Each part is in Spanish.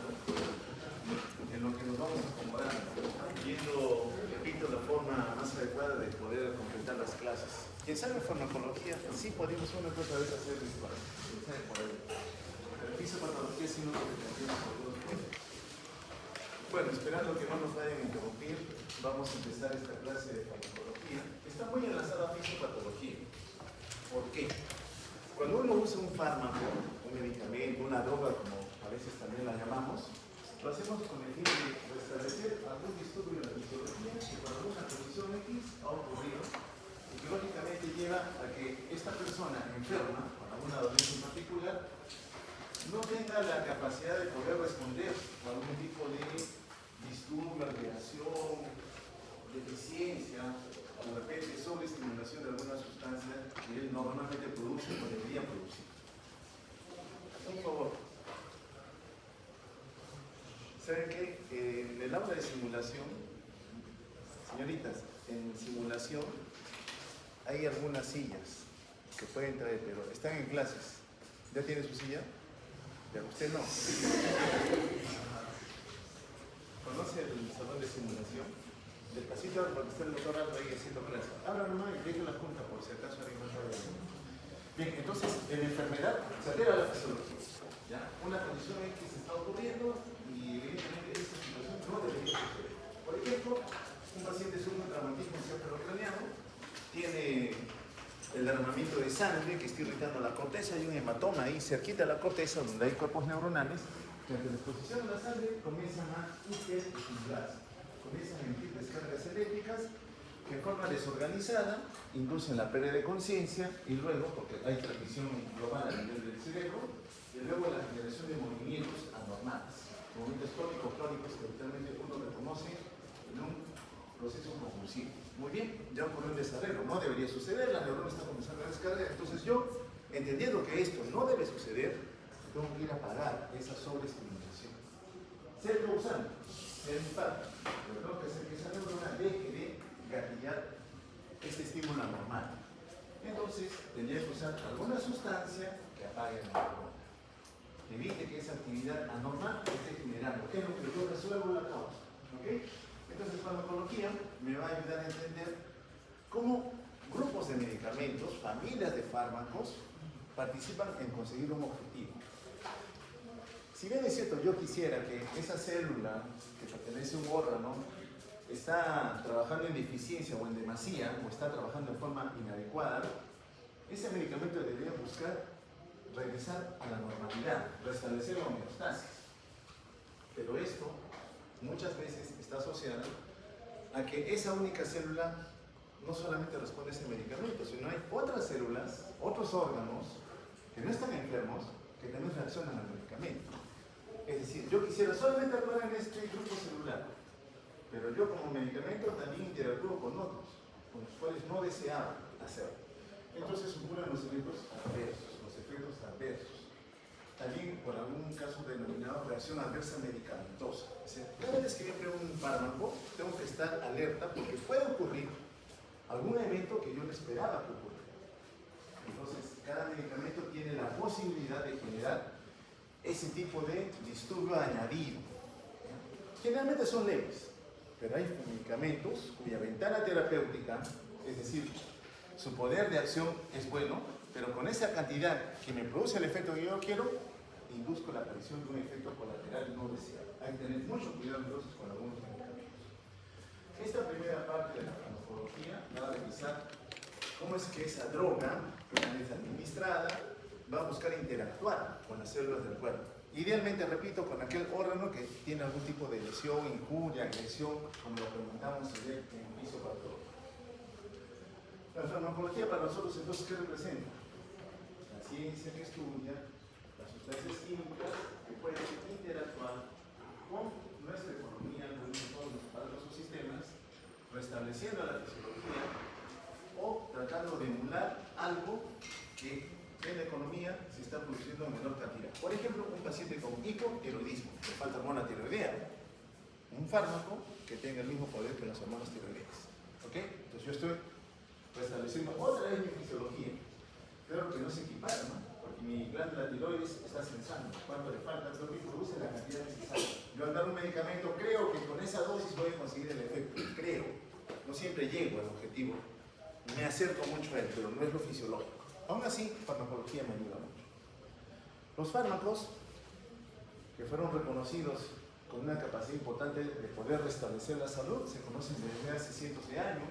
avanzando, en lo que nos vamos acomodando, viendo, repito, la forma más adecuada de poder completar las clases. Quien sabe farmacología, sí podemos una cosa vez hacer por ahí. Pero fisiopatología sí no lo que tendríamos algunos puntos. Bueno, esperando que no nos vayan a interrumpir, vamos a empezar esta clase de farmacología. Está muy enlazada a fisiopatología. ¿Por qué? Cuando uno usa un fármaco, un medicamento, una droga, como a veces también la llamamos, lo hacemos con el fin de restablecer algún disturbio en la fisiología que por alguna condición X ha ocurrido y que lógicamente lleva a que esta persona enferma, con alguna dolencia en particular, no tenga la capacidad de poder responder a algún tipo de disturbio, alteración, deficiencia, o de repente sobreestimulación de alguna sustancia que él normalmente produce o debería producir. Por favor. ¿Saben qué? En el aula de simulación, señoritas, en simulación hay algunas sillas que pueden traer, pero están en clases. ¿Ya tiene su silla? Ya, usted no. ¿Conoce el salón de simulación? Despacito, porque está el doctor Aldo ahí haciendo clase. Abra nomás y deje la junta por si acaso alguien no sabe. Bien, entonces, en enfermedad se altera la fisiología. ¿Ya? Una condición X está ocurriendo y evidentemente esta situación no debería suceder. Por ejemplo, un paciente sufre un traumatismo encefalocraniano, tiene el derramamiento de sangre que está irritando la corteza, hay un hematoma ahí cerquita de la corteza donde hay cuerpos neuronales que ante la exposición de la sangre comienzan a hiperestimularse, comienzan a emitir descargas eléctricas que en forma desorganizada inducen la pérdida de conciencia y luego, porque hay transmisión global a nivel del cerebro, y luego la generación de movimientos anormales, movimientos crónicos que habitualmente uno reconoce en un proceso convulsivo. Muy bien, ya ocurrió un desarreglo, no debería suceder, la neurona está comenzando a descargar, entonces yo, entendiendo que esto no debe suceder, tengo que ir a parar esa sobreestimulación. Ser causante, ser impacto, pero tengo que hacer que esa neurona deje de gatillar este estímulo anormal. Entonces, tendría que usar alguna sustancia que apague la neurona. Evite que esa actividad anormal esté generando. ¿Qué es lo que yo resuelvo? La causa. ¿Okay? Entonces, farmacología me va a ayudar a entender cómo grupos de medicamentos, familias de fármacos, participan en conseguir un objetivo. Si bien es cierto, yo quisiera que esa célula que pertenece a un órgano está trabajando en deficiencia o en demasía, o está trabajando de forma inadecuada, ese medicamento debería buscar regresar a la normalidad, restablecer la homeostasis. Pero esto muchas veces está asociado a que esa única célula no solamente responde a ese medicamento, sino hay otras células, otros órganos que no están enfermos, que también reaccionan al medicamento. Es decir, yo quisiera solamente actuar en este grupo celular, pero yo como medicamento también interactúo con otros, con los cuales no deseaba hacerlo. Entonces ocurren los efectos adversos. También por algún caso denominado reacción adversa medicamentosa. Es decir, cada vez que yo creo un fármaco, tengo que estar alerta porque puede ocurrir algún evento que yo no esperaba que ocurriera. Entonces, cada medicamento tiene la posibilidad de generar ese tipo de disturbio añadido. Generalmente son leves, pero hay medicamentos cuya ventana terapéutica, es decir, su poder de acción es bueno, pero con esa cantidad que me produce el efecto que yo quiero, induzco la aparición de un efecto colateral no deseado. Hay que tener mucho cuidado entonces con algunos medicamentos. Esta primera parte de la farmacología va a revisar cómo es que esa droga, una vez administrada, va a buscar interactuar con las células del cuerpo. Idealmente, repito, con aquel órgano que tiene algún tipo de lesión, injuria, agresión, como lo preguntamos ayer en el inicio patológico. La farmacología para nosotros, entonces, ¿qué representa? La ciencia que estudia las sustancias químicas que pueden interactuar con nuestra economía, con nuestros sistemas, restableciendo la fisiología o tratando de emular algo que en la economía se está produciendo en menor cantidad. Por ejemplo, un paciente con hipotiroidismo, le falta hormona tiroidea, un fármaco que tenga el mismo poder que las hormonas tiroideas. ¿Ok? Entonces yo estoy restableciendo otra vez mi fisiología. Claro que no se equipara, ¿no? Porque mi glándula tiroides está sensando cuánto le falta, lo que produce la cantidad necesaria. Yo al dar un medicamento creo que con esa dosis voy a conseguir el efecto, creo. No siempre llego al objetivo, me acerco mucho a él, pero no es lo fisiológico. Aún así, farmacología me ayuda mucho. Los fármacos, que fueron reconocidos con una capacidad importante de poder restablecer la salud, se conocen desde hace cientos de años.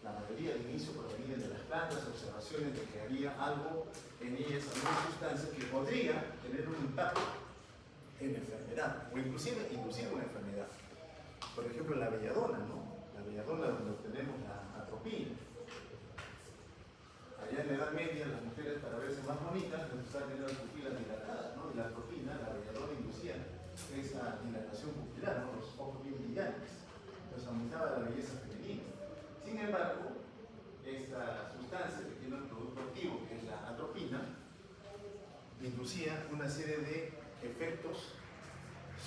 La mayoría al inicio provenían de las plantas, observaciones de que había algo en ellas, alguna sustancia que podría tener un impacto en la enfermedad, o inclusive inducir una enfermedad. Por ejemplo, la belladona, ¿no? La belladona donde obtenemos la atropina. Allá en la Edad Media, las mujeres para verse más bonitas necesitaban tener las pupilas dilatadas, ¿no? Y la atropina, la belladona, inducía esa dilatación pupilar, ¿no? Los ojos bien brillantes. Entonces aumentaba la belleza femenina. Sin embargo, esta sustancia que tiene un producto activo, que es la atropina, inducía una serie de efectos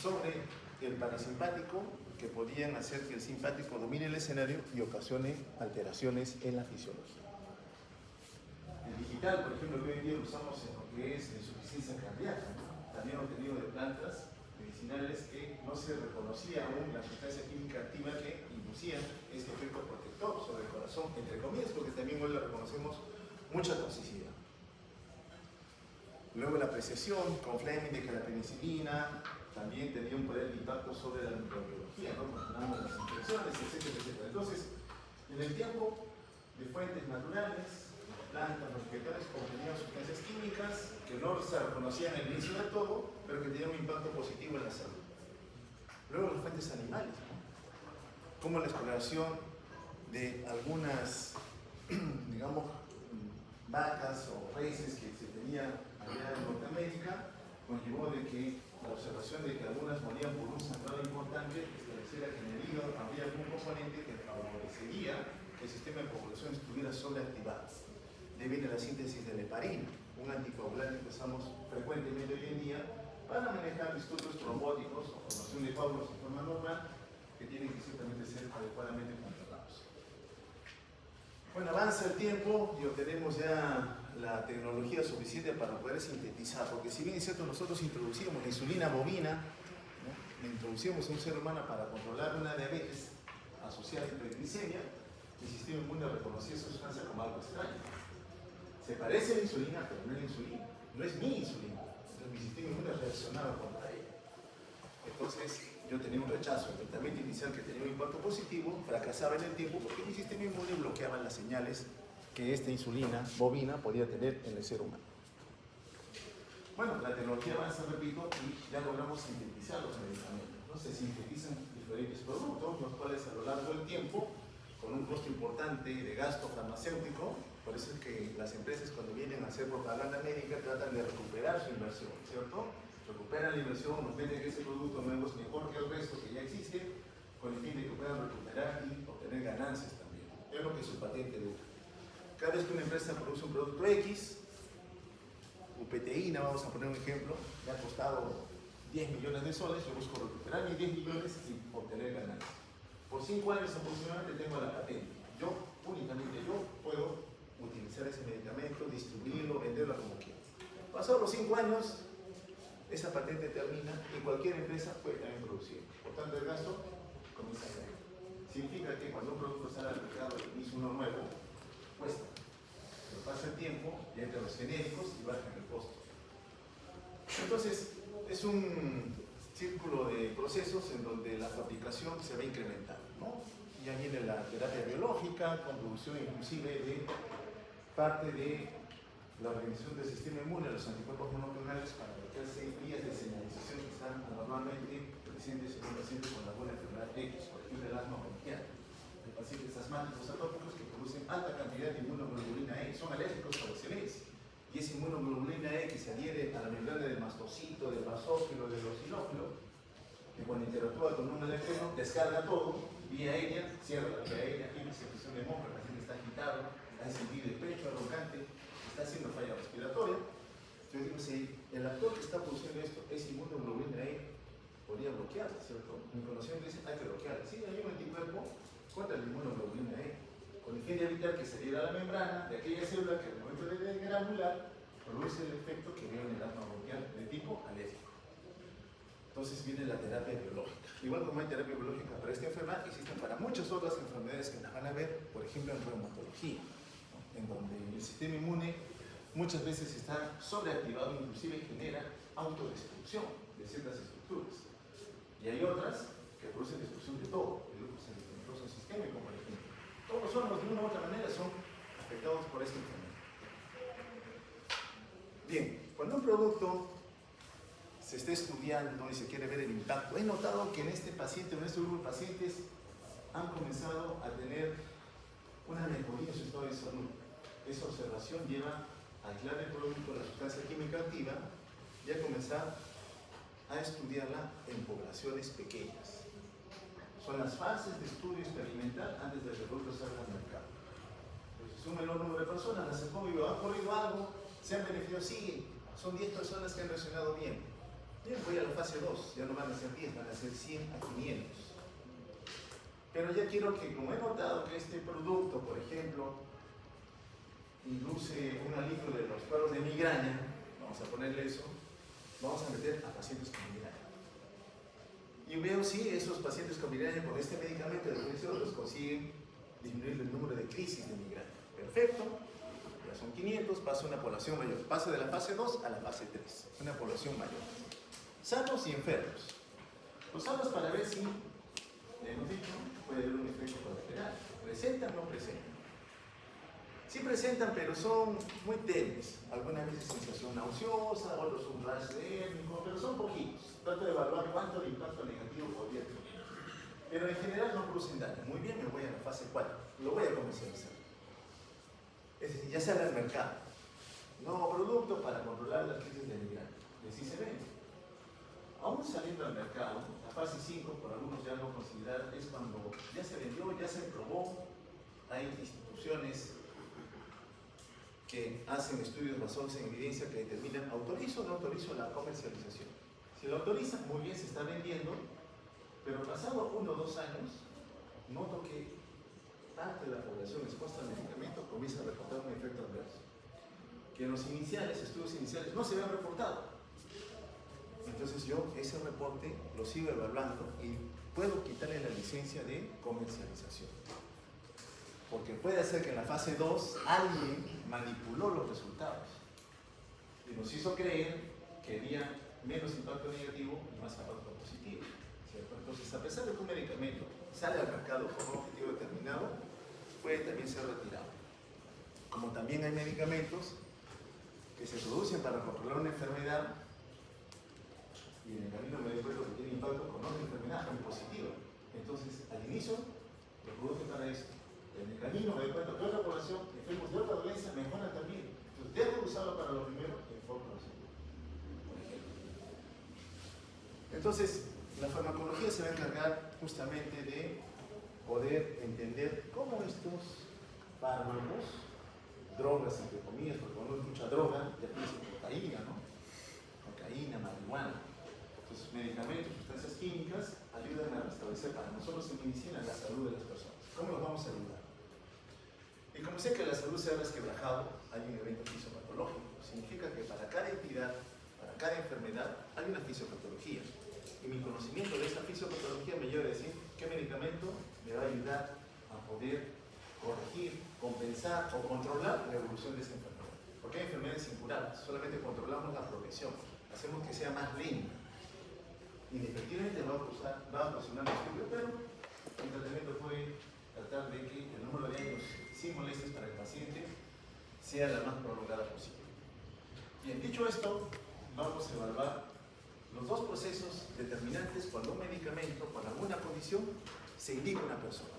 sobre el parasimpático que podían hacer que el simpático domine el escenario y ocasione alteraciones en la fisiología. El digital, por ejemplo, que hoy en día lo usamos en lo que es insuficiencia cardíaca, ¿no? También obtenido de plantas medicinales que no se reconocía aún la sustancia química activa que inducía este efecto protector sobre el corazón, entre comillas, porque también hoy le reconocemos mucha toxicidad. Luego la apreciación con Fleming de que la penicilina también tenía un poder de impacto sobre la microbiología, ¿no? Controlando las infecciones, etcétera, etcétera. Entonces, en el tiempo de fuentes naturales, plantas, los vegetales obtenían sustancias químicas que no se reconocían al inicio de todo, pero que tenían un impacto positivo en la salud. Luego las fuentes animales, ¿no? Como la exploración de algunas, digamos, vacas o reses que se tenían allá en Norteamérica, conllevó de que la observación de que algunas morían por un sangrado importante estableciera que en el hígado había algún componente que favorecería que el sistema de población estuviera sobreactivado. De ahí viene la síntesis de la heparina, un anticoagulante que usamos frecuentemente hoy en día para manejar disturbios trombóticos o formación de coágulos de forma normal que tienen que ciertamente ser adecuadamente controlados. Bueno, avanza el tiempo y obtenemos ya la tecnología suficiente para poder sintetizar, porque si bien es cierto, nosotros introducimos la insulina bovina, ¿no? La introducimos a un ser humano para controlar una diabetes asociada a hiperglicemia, el sistema inmune reconocía esa sustancia como algo extraño. Se parece a la insulina, pero no es la insulina, no es mi insulina. Entonces mi sistema inmune reaccionaba contra ella. Entonces yo tenía un rechazo. El tratamiento inicial que tenía un impacto positivo fracasaba en el tiempo porque mi sistema inmune bloqueaba las señales que esta insulina bovina podía tener en el ser humano. Bueno, la tecnología avanza, repito, y ya logramos sintetizar los medicamentos, ¿no? Se sintetizan diferentes productos, los cuales a lo largo del tiempo, con un costo importante de gasto farmacéutico, por eso es que las empresas cuando vienen a hacer propaganda médica tratan de recuperar su inversión, ¿cierto? Recuperan la inversión, nos venden que ese producto nuevo es mejor que el resto que ya existe, con el fin de que puedan recuperar y obtener ganancias también. Es lo que su patente busca. Cada vez que una empresa produce un producto X, upeteína, vamos a poner un ejemplo, me ha costado 10 millones de soles, yo busco recuperar mis 10 millones y obtener ganancias. Por 5 años aproximadamente tengo la patente. Yo, únicamente yo, puedo utilizar ese medicamento, distribuirlo, venderlo como quiera. Pasados los 5 años, esa patente termina y cualquier empresa puede también producir. Por tanto, el gasto comienza a caer. Significa que cuando un producto sale al mercado y inicia uno nuevo, cuesta. Pero pasa el tiempo y entran los genéricos y bajan el costo. Entonces, es un círculo de procesos en donde la fabricación se va incrementando, ¿no? Ya viene la terapia biológica, con producción inclusive de parte de la organización del sistema inmune, los anticuerpos monoclonales para bloquearse vías de señalización que están normalmente presentes en un paciente con alguna enfermedad X, por ejemplo el asma bronquial. Hay pacientes asmáticos atópicos que producen alta cantidad de inmunoglobulina E, son alérgicos por excelencia. Y esa inmunoglobulina E que se adhiere a la membrana del mastocito, del basófilo, del eosinófilo, que cuando interactúa con un alérgeno descarga todo, vía aérea, cierra la vía aérea, tiene secreción de moco, el paciente está agitado, hay sentido de pecho, arrogante, está haciendo falla respiratoria. Yo digo, si el actor que está produciendo esto es inmunoglobulina E, podría bloquearla, ¿cierto? Mi conocimiento dice, hay que bloquearla. Sí, hay un anticuerpo contra la inmunoglobulina E, con el fin de evitar que saliera a la membrana de aquella célula que al momento de granular produce el efecto que veo en el asma bronquial de tipo alérgico. Entonces viene la terapia biológica. Igual como hay terapia biológica para esta enfermedad, existen para muchas otras enfermedades que las van a ver, por ejemplo en reumatología, ¿no? En donde el sistema inmune muchas veces está sobreactivado, inclusive genera autodestrucción de ciertas estructuras. Y hay otras que producen destrucción de todo, el lupus eritematoso sistémico, por ejemplo. Todos los órganos de una u otra manera son afectados por esta enfermedad. Bien, cuando un producto se está estudiando y se quiere ver el impacto, he notado que en este paciente, en este grupo de pacientes, han comenzado a tener una mejoría en su estado de salud. Esa observación lleva a aislar el producto, la sustancia química activa, y a comenzar a estudiarla en poblaciones pequeñas. Son las fases de estudio experimental antes de que el producto salga al mercado. Entonces, un menor número de personas las expongo y digo, ¿ha ocurrido algo? ¿Se han beneficiado? Sí, son 10 personas que han reaccionado bien. Bien, voy a la fase 2, ya no van a ser 10, van a ser 100 a 500. Pero ya quiero que, como he notado que este producto, por ejemplo, induce un alivio de los cuadros de migraña, vamos a ponerle eso, vamos a meter a pacientes con migraña. Y veo si esos pacientes con migraña con este medicamento de los consiguen disminuir el número de crisis de migraña. Perfecto, ya son 500, paso a una población mayor. Paso de la fase 2 a la fase 3, una población mayor. Sanos y enfermos. Los sanos para ver si, hemos dicho, puede haber un efecto colateral. ¿Presentan o no presentan? Sí presentan, pero son muy tenues. Algunas veces sensación nauseosa, otros un rash dérmico, pero son poquitos. Trato de evaluar cuánto de impacto negativo podría tener. Pero en general no producen daño. Muy bien, me voy a la fase 4. Lo voy a comercializar. Es decir, ya sale al mercado. Nuevo producto para controlar las crisis de migraña. Y así se vende. Aún saliendo al mercado, la fase 5, por algunos ya lo consideran, es cuando ya se vendió, ya se probó. Hay instituciones que hacen estudios basados en evidencia que determinan autorizo o no autorizo la comercialización. Si lo autorizan, muy bien, se está vendiendo, pero pasado 1 o 2 años, noto que parte de la población expuesta al medicamento comienza a reportar un efecto adverso, que en los estudios iniciales no se había reportado. Entonces yo ese reporte lo sigo evaluando y puedo quitarle la licencia de comercialización. Porque puede ser que en la fase 2 alguien manipuló los resultados y nos hizo creer que había menos impacto negativo y más impacto positivo, ¿cierto? Entonces, a pesar de que un medicamento sale al mercado con un objetivo determinado, puede también ser retirado. Como también hay medicamentos que se producen para controlar una enfermedad y en el camino me doy cuenta que tiene impacto con otra enfermedad muy positiva. Entonces, al inicio, lo producen para esto. En el camino me doy cuenta que otra población, enfermos de otra dolencia, mejoran también. Entonces, dejo de usarlo para lo primero y enfoco en lo segundo, por ejemplo. Entonces, la farmacología se va a encargar justamente de poder entender cómo estos fármacos, drogas entre comillas, porque cuando uno escucha droga, ya piensa en cocaína, ¿no? Cocaína, marihuana. Entonces, medicamentos, sustancias químicas ayudan a restablecer para nosotros en medicina la salud de las personas. ¿Cómo los vamos a ayudar? Y como sé que la salud se ha resquebrajado, hay un evento fisiopatológico. Significa que para cada entidad, para cada enfermedad, hay una fisiopatología. Y mi conocimiento de esa fisiopatología me lleva a decir qué medicamento me va a ayudar a poder corregir, compensar o controlar la evolución de esa enfermedad. Porque hay enfermedades incurables, solamente controlamos la progresión, hacemos que sea más lenta. Y efectivamente va a ocasionar un estudio, pero el tratamiento puede tratar de que el número de años sin molestias para el paciente sea la más prolongada posible. Bien, dicho esto, vamos a evaluar los dos procesos determinantes cuando un medicamento, para alguna condición, se indica a una persona.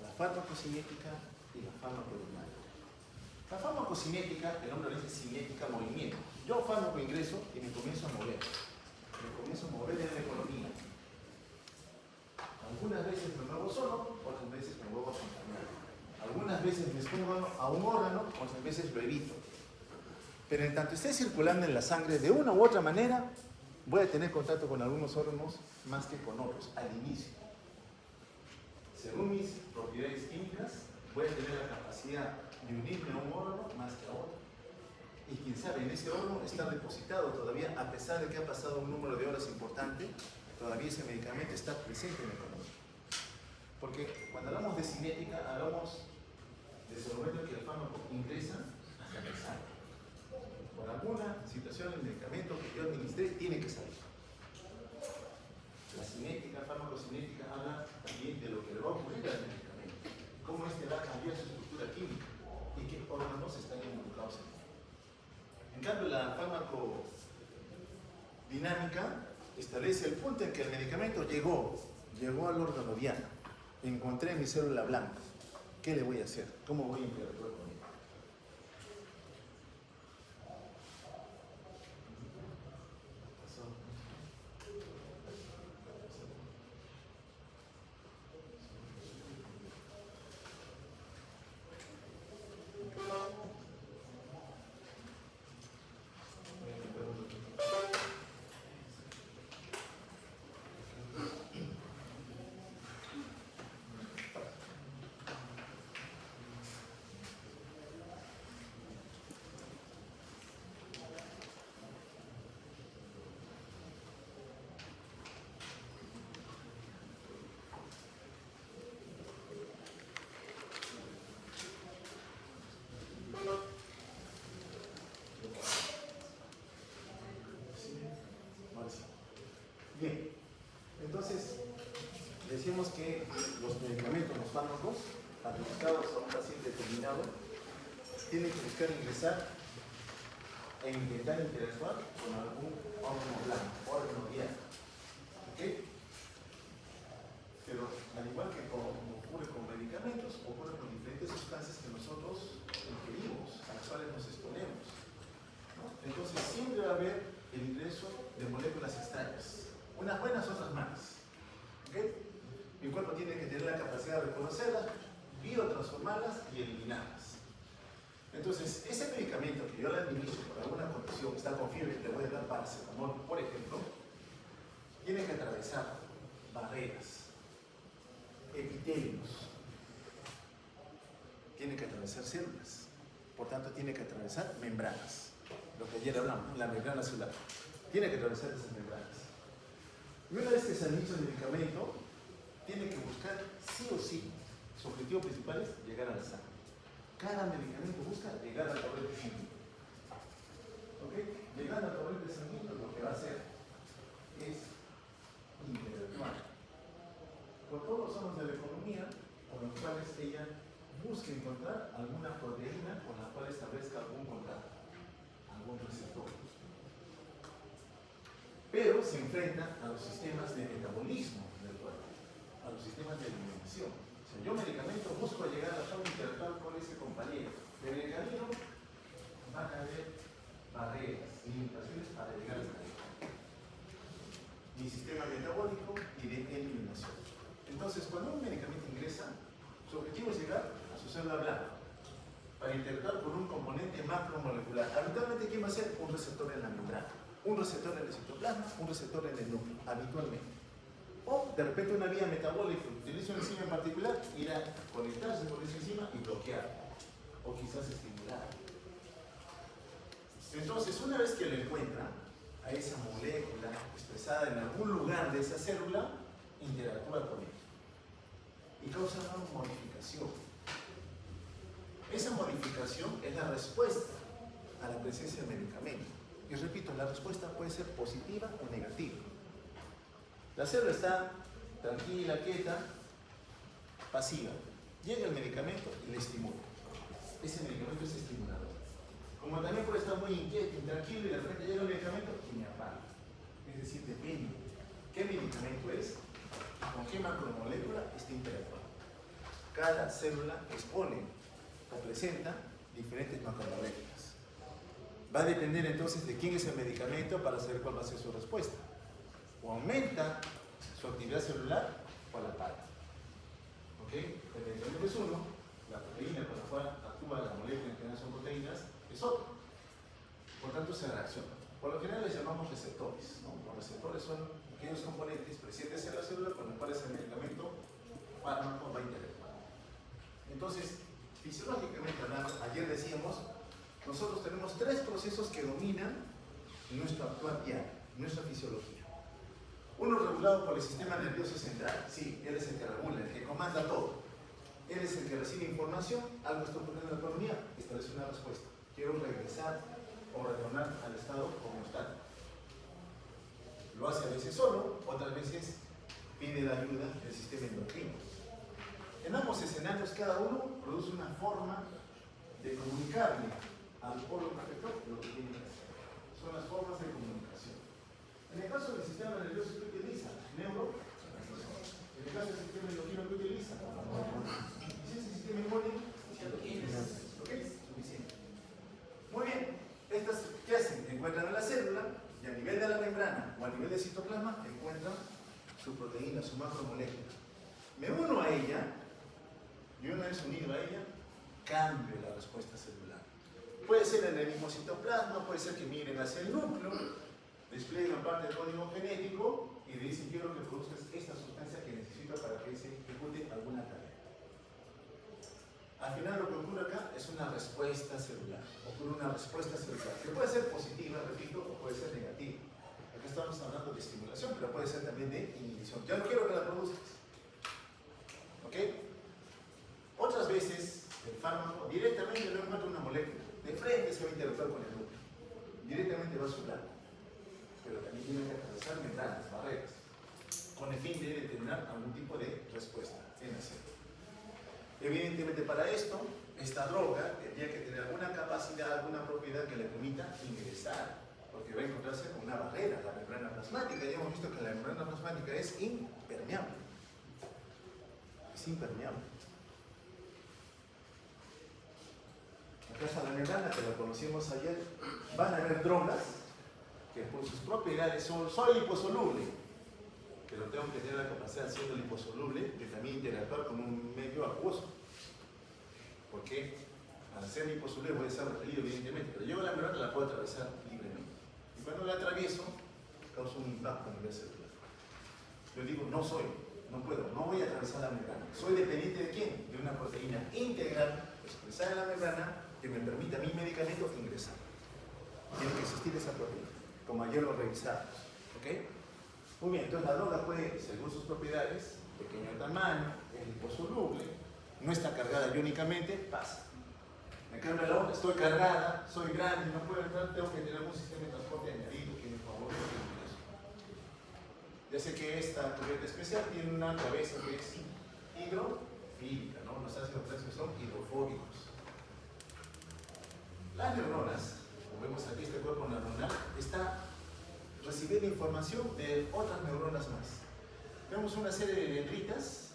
La farmacocinética y la farmacodinámica. La farmacocinética, el nombre dice cinética, movimiento. Yo fármaco ingreso y me comienzo a mover. Me comienzo a mover en la economía. Algunas veces me muevo solo, otras veces me muevo acompañado. Algunas veces me expongo a un órgano, otras veces lo evito. Pero en tanto esté circulando en la sangre de una u otra manera, voy a tener contacto con algunos órganos más que con otros, al inicio. Según mis propiedades químicas, voy a tener la capacidad de unirme a un órgano más que a otro. Y quién sabe, en ese órgano está depositado todavía, a pesar de que ha pasado un número de horas importante, todavía ese medicamento está presente en el cuerpo. Porque cuando hablamos de cinética, hablamos desde el momento en que el fármaco ingresa hasta que sale. Por alguna situación, el medicamento que yo administré tiene que salir. La cinética, farmacocinética, habla también de lo que le va a ocurrir al medicamento, cómo este va a cambiar su estructura química y qué órganos están involucrados en él. En cambio, la farmacodinámica establece el punto en que el medicamento llegó al órgano diana. Encontré mi célula blanca. ¿Qué le voy a hacer? ¿Cómo voy a interactuar con ella? Bien, entonces decimos que los medicamentos, los fármacos, aplicados a un paciente determinado, tienen que buscar ingresar e intentar interactuar con algún órgano blanco, órgano diana. ¿Ok? Pero al igual que como ocurre con medicamentos, ocurre con diferentes sustancias que nosotros ingerimos, a las cuales nos exponemos, ¿no? Entonces siempre va a haber el ingreso de moléculas extrañas. Unas buenas, otras malas. ¿Okay? Mi cuerpo tiene que tener la capacidad de reconocerlas, biotransformarlas y eliminarlas. Entonces, ese medicamento que yo le administro por alguna condición, está con fiebre, le voy a dar paracetamol, por ejemplo, tiene que atravesar barreras, epitelios, tiene que atravesar células, por tanto tiene que atravesar membranas, lo que ayer hablamos, la membrana celular, tiene que atravesar esas membranas. Y una vez que se administra el medicamento, tiene que buscar sí o sí, su objetivo principal es llegar a la sangre. Cada medicamento busca llegar al torrente sanguíneo. ¿Ok? Llegando al torrente sanguíneo, lo que va a hacer es interactuar con todos los órganos de la economía, con los cuales ella busca encontrar alguna proteína con la cual establezca algún contacto, algún receptor. Pero se enfrenta a los sistemas de metabolismo del cuerpo, a los sistemas de eliminación. O sea, yo medicamento busco llegar a la forma interactuar con ese compañero, pero en el camino van a haber barreras, limitaciones para llegar hasta ahí. Mi sistema metabólico y de eliminación. Entonces, cuando un medicamento ingresa, su objetivo es llegar a su célula blanca para interactuar con un componente macromolecular. Habitualmente, ¿quién va a ser? Un receptor en la membrana. Un receptor en el citoplasma, un receptor en el núcleo, habitualmente. O de repente una vía metabólica, utiliza una enzima en particular, irá a conectarse con esa enzima y bloquear, o quizás estimular. Entonces, una vez que lo encuentra, a esa molécula expresada en algún lugar de esa célula, interactúa con ella y causa una modificación. Esa modificación es la respuesta a la presencia del medicamento. Y repito, la respuesta puede ser positiva o negativa. La célula está tranquila, quieta, pasiva. Llega el medicamento y le estimula. Ese medicamento es estimulador. Como también puede estar muy inquieto, intranquilo y de repente llega el medicamento y me apaga. Es decir, depende qué medicamento es, con qué macromolécula está interactuando. Cada célula expone o presenta diferentes macromoléculas. Va a depender entonces de quién es el medicamento para saber cuál va a ser su respuesta. O aumenta su actividad celular o la apaga. ¿Ok? El medicamento es uno, la proteína con la cual actúa la molécula en general son proteínas, es otro. Por tanto, se reacciona. Por lo general les llamamos receptores, ¿no? Los receptores son aquellos componentes presentes en la célula con los cuales el medicamento fármaco va a interactuar. Entonces, fisiológicamente hablando, ayer decíamos nosotros tenemos tres procesos que dominan nuestro actuar diario, nuestra fisiología. Uno regulado por el sistema nervioso central, sí, él es el que regula, el que comanda todo. Él es el que recibe información, algo está ocurriendo en la economía, establece una respuesta. Quiero regresar o retornar al estado como está. Lo hace a veces solo, otras veces pide la ayuda del sistema endocrino. En ambos escenarios, cada uno produce una forma de comunicarle al polo receptor lo que tiene que hacer. Son las formas de comunicación. En el caso del sistema nervioso, ¿qué utiliza? Neuro. En el caso del sistema endocrino, ¿qué utiliza? Y si ese sistema inmune, ¿ok? Suficiente. Muy bien. Estas, ¿qué hacen? Encuentran a la célula y a nivel de la membrana o a nivel del citoplasma encuentran su proteína, su macromolécula. Me uno a ella y una vez unido a ella, cambio la respuesta celular. Puede ser en el mismo citoplasma, puede ser que miren hacia el núcleo, despliegan parte del código genético y le dicen quiero que produzcas esta sustancia que necesito para que se ejecute alguna tarea. Al final lo que ocurre acá es una respuesta celular. Ocurre una respuesta celular que puede ser positiva, repito, o puede ser negativa. Acá estamos hablando de estimulación, pero puede ser también de inhibición. Ya no quiero que la produzcas. ¿Ok? Otras veces el fármaco directamente no encuentra una molécula. De frente se va a interactuar con el núcleo. Directamente va a su lado. Pero también tiene que atravesar membranas, barreras, con el fin de determinar algún tipo de respuesta en la célula. Evidentemente para esto, esta droga tendría que tener alguna capacidad, alguna propiedad que le permita ingresar, porque va a encontrarse con una barrera, la membrana plasmática. Ya hemos visto que la membrana plasmática es impermeable. Es impermeable. Acá está la membrana, que la conocimos ayer. Van a haber drogas que por sus propiedades soy liposoluble, pero tengo que tener la capacidad, siendo liposoluble, de también interactuar con un medio acuoso. Porque al ser liposoluble voy a ser repelido, evidentemente, pero yo la membrana la puedo atravesar libremente. Y cuando la atravieso, causa un impacto a nivel celular. Yo digo, no puedo, no voy a atravesar la membrana. Soy dependiente de quién? De una proteína integral expresada en la membrana que me permita a mi medicamento ingresar. Tiene que existir esa proteína, como ayer lo revisamos. ¿Ok? Muy bien, entonces la droga puede, según sus propiedades, pequeño tamaño, es liposoluble, no está cargada iónicamente, pasa. En cambio la otra, estoy cargada, soy grande, no puedo entrar, tengo que tener algún sistema de transporte añadido que me favorezca el ingreso. Ya sé que esta cubierta especial tiene una cabeza que es hidrofílica, ¿no? Los ácidos grasos son hidrofóbicos. Las neuronas, como vemos aquí, este cuerpo neuronal está recibiendo información de otras neuronas más. Vemos una serie de dendritas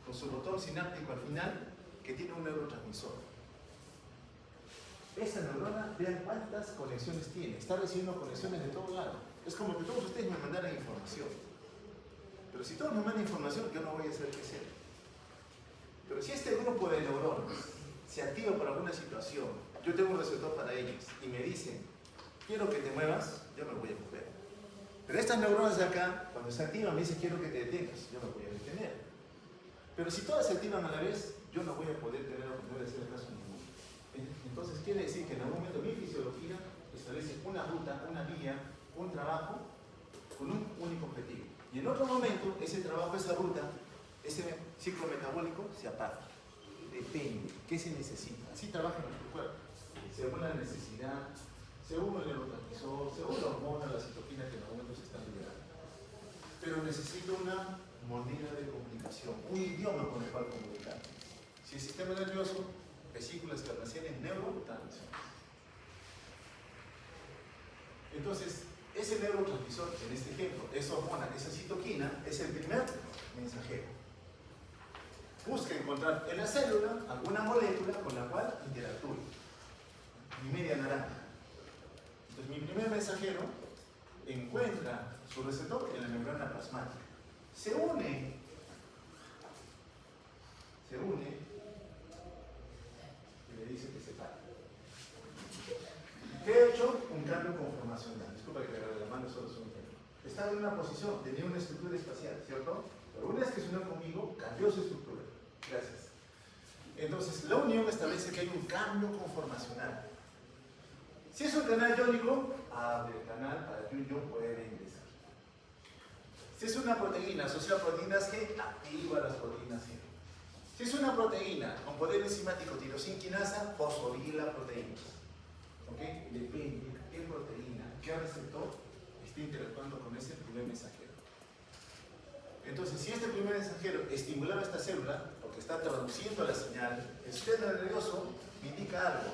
con su botón sináptico al final que tiene un neurotransmisor. Esa neurona, vean cuántas conexiones tiene. Está recibiendo conexiones de todo lado. Es como que todos ustedes me mandaran información. Pero si todos me mandan información, yo no voy a saber qué hacer. Pero si este grupo de neuronas se activa por alguna situación, yo tengo un receptor para ellos y me dicen, quiero que te muevas, yo me voy a mover. Pero estas neuronas de acá, cuando se activan, me dicen, quiero que te detengas, yo me voy a detener. Pero si todas se activan a la vez, yo no voy a poder tener la oportunidad de hacer caso ninguno. Entonces quiere decir que en algún momento mi fisiología establece una ruta, una vía, un trabajo con un único objetivo. Y en otro momento, ese trabajo, esa ruta, ese ciclo metabólico se apaga. Depende. ¿Qué se necesita? Así trabaja nuestro cuerpo. Según la necesidad, según el neurotransmisor, según la hormona, la citoquina que en algún momento se están liberando. Pero necesito una moneda de comunicación, un idioma con el cual comunicar. Si el sistema nervioso, vesículas carnaciales, neurotransmisores. Entonces, ese neurotransmisor, en este ejemplo, esa hormona, esa citoquina, es el primer mensajero. Busca encontrar en la célula alguna molécula con la cual interactúe. Mi media naranja. Entonces, mi primer mensajero encuentra su receptor en la membrana plasmática. Se une, y le dice que se para. ¿Qué he hecho? Un cambio conformacional. Disculpa que te agarre la mano, solo es un ejemplo. Estaba en una posición, tenía una estructura espacial, ¿cierto? Pero una vez que se unió conmigo, cambió su estructura. Gracias. Entonces, la unión establece que hay un cambio conformacional. Si es un canal iónico, abre el canal para que un ion pueda ingresar. Si es una proteína asociada a proteínas G, activa las proteínas G. Si es una proteína con poder enzimático tirosinquinasa, fosforila proteínas. ¿Ok? Depende de qué proteína, qué receptor esté interactuando con ese primer mensajero. Entonces, si este primer mensajero estimulaba esta célula, porque está traduciendo la señal, el sistema nervioso me indica algo.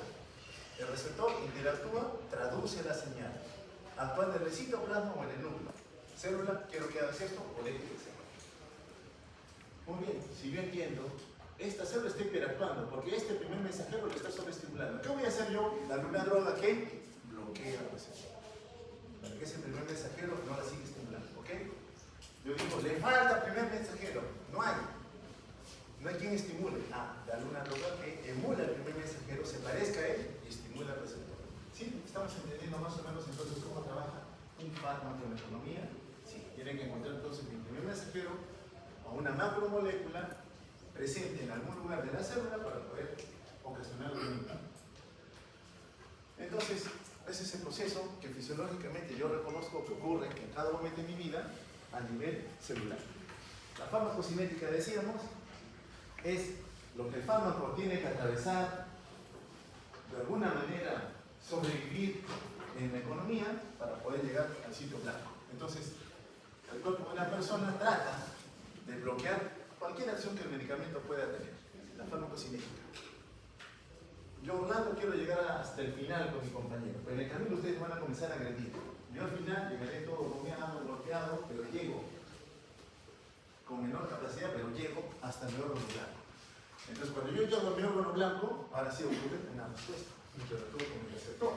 El receptor interactúa, traduce la señal, actuando en el citoplasma o en el núcleo. Célula, quiero que hagas esto, o deje de hacerlo. Muy bien, si yo entiendo, esta célula está interactuando, porque este primer mensajero lo está sobreestimulando. ¿Qué voy a hacer yo? Darle una droga que bloquea el receptor, para que ese primer mensajero no la siga estimulando, ¿ok? Yo digo, le falta primer mensajero, no hay quien estimule. Dale una droga que emula el primer mensajero, se parezca a él y estimula el receptor. ¿Sí? ¿Estamos entendiendo más o menos entonces cómo trabaja un fármaco en la economía? Sí, tienen que encontrar entonces el primer mensajero a una macromolécula presente en algún lugar de la célula para poder ocasionar un impacto. Entonces, ese es el proceso que fisiológicamente yo reconozco que ocurre en cada momento de mi vida a nivel celular. La farmacocinética, decíamos, es lo que el fármaco tiene que atravesar, de alguna manera sobrevivir en la economía para poder llegar al sitio blanco. Entonces, el cuerpo de una persona trata de bloquear cualquier acción que el medicamento pueda tener, la farmacocinética. Yo, Orlando, quiero llegar hasta el final con mi compañero, pero en el camino ustedes van a comenzar a agredir. Yo al final llegaré todo bloqueado, pero llego con menor capacidad, pero llego hasta mi órgano blanco. Entonces, cuando yo llego a mi órgano blanco, ahora sí ocurre una respuesta, interactúo con el receptor.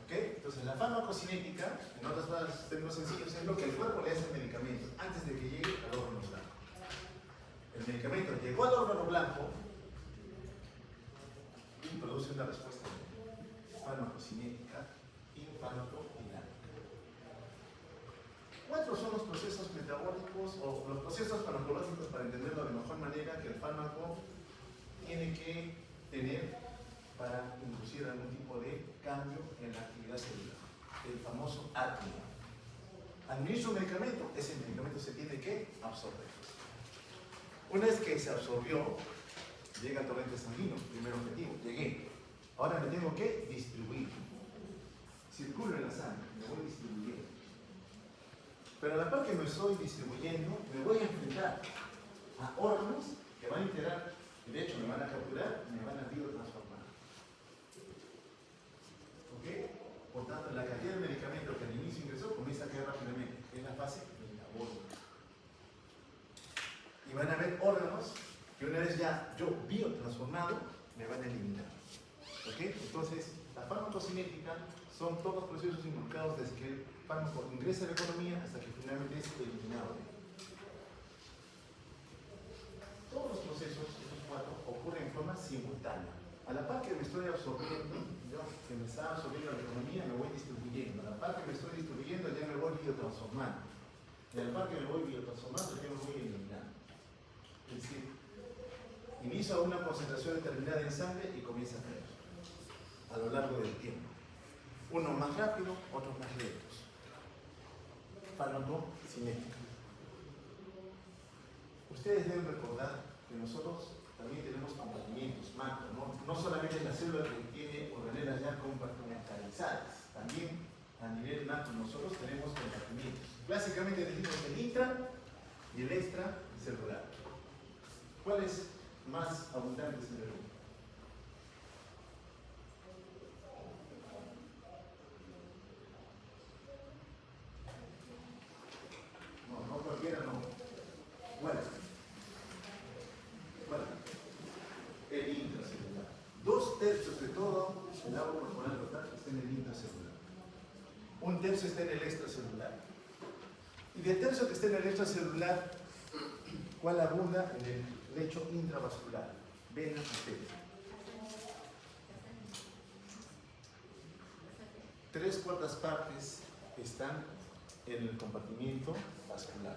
¿Ok? Entonces, la farmacocinética, en otras palabras, términos sencillos, es lo que el cuerpo le hace al medicamento antes de que llegue al órgano blanco. El medicamento llegó al órgano blanco y produce una respuesta farmacocinética y farmacodinámica. ¿Cuáles son los procesos metabólicos o los procesos farmacológicos, para entenderlo de mejor manera, que el fármaco tiene que tener para inducir algún tipo de cambio en la actividad celular? El famoso ATMO. Administro un medicamento, ese medicamento se tiene que absorber. Una vez que se absorbió, llega al torrente sanguíneo, primer objetivo, llegué. Ahora me tengo que distribuir. Circulo en la sangre, me voy distribuyendo. Pero a la par que me estoy distribuyendo, me voy a enfrentar a órganos que van a integrar, y de hecho me van a capturar, me van a biotransformar. ¿Ok? Por tanto, la cantidad de medicamento que al inicio ingresó comienza a caer rápidamente. Es la fase metabólica. Y van a haber órganos que una vez ya yo biotransformado, me van a eliminar. ¿Ok? Entonces, la farmacocinética son todos los procesos involucrados desde que el fármaco ingresa a la economía hasta que finalmente es eliminado. Todos los procesos, estos cuatro, ocurren en forma simultánea. A la par que me estoy absorbiendo, que me está absorbiendo la economía, me voy distribuyendo. A la par que me estoy distribuyendo, ya me voy biotransformando. Y a la par que me voy biotransformando, ya me voy eliminando. Es decir, inicio a una concentración determinada en sangre y comienza a caer a lo largo del tiempo. Unos más rápido, otros más lentos. Farmacocinética. Ustedes deben recordar que nosotros también tenemos compartimientos macro, no solamente la célula que tiene organelas ya compartimentalizadas, también a nivel macro nosotros tenemos compartimientos. Básicamente decimos el intra y el extracelular. ¿Cuáles más abundantes en el mundo? No cualquiera, no. ¿Cuál? El intracelular. 2/3 de todo el agua corporal total está en el intracelular. 1/3 está en el extracelular. Y del tercio que está en el extracelular, ¿cuál abunda en el lecho intravascular? Venas arterias. 3/4 partes están en el compartimiento vascular.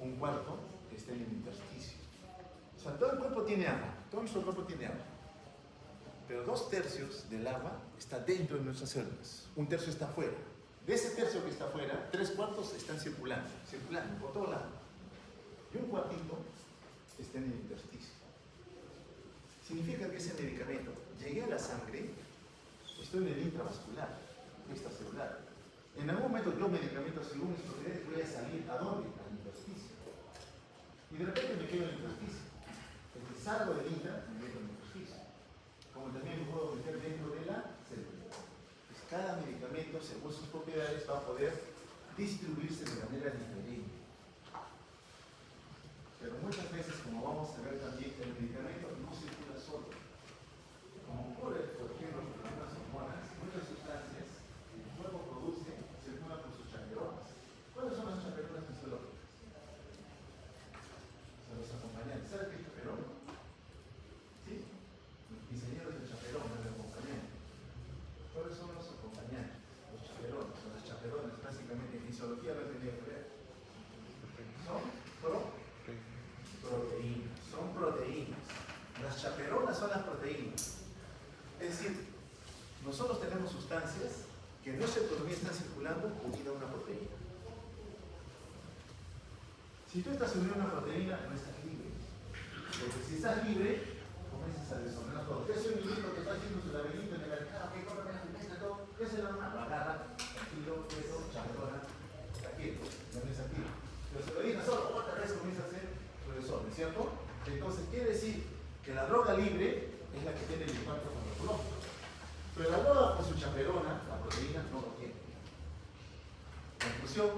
1/4 está en el intersticio. O sea, todo el cuerpo tiene agua. Todo nuestro cuerpo tiene agua. pero 2/3 del agua está dentro de nuestras células. 1/3 está afuera. De ese tercio que está afuera, 3/4 están circulando por todo lado. Y 1/4 está en el intersticio. Significa que ese medicamento llegue a la sangre, estoy en el intravascular, extracelular. En algún momento yo medicamento según mis propiedades voy a salir ¿a dónde? Al intersticio. Y de repente me quedo en el intersticio. Entonces salgo del intra, me meto en el intersticio. Como también me puedo meter dentro de la célula. Pues cada medicamento, según sus propiedades, va a poder distribuirse de manera diferente. Pero muchas veces, como vamos a ver también, el medicamento no circula solo. Como ocurre, por ejemplo, con algunas hormonas, muchas sustancias que el cuerpo produce circulan por sus chaperonas. ¿Cuáles son las chaperonas fisiológicas? O sea, los acompañantes. ¿Sabes qué es chaperón? ¿Sí? Los ingenieros de chaperón, del acompañante. ¿Cuáles son los acompañantes? Los chaperones, o las chaperonas, básicamente en fisiología no tendría que ver. Son proteínas. Las chaperonas son las proteínas. Es decir, nosotros tenemos sustancias que en nuestra economía están circulando unida a una proteína. Si tú estás unido a una proteína, no estás libre. Porque si estás libre, comienzas a desordenar todo. ¿Qué es un individuo que está haciendo su laberinto en el mercado? ¿Qué compra, qué todo? ¿Qué es el normal? Lo agarra, tranquilo, queso, chaperona, tranquilo, no es activo. Pero se lo diga solo, otra vez comienza a hacer su desorden, ¿cierto? Entonces quiere decir que la droga libre es la que tiene el impacto farmacológico. Pero la droga con su chaperona, la proteína, no lo tiene. Conclusión,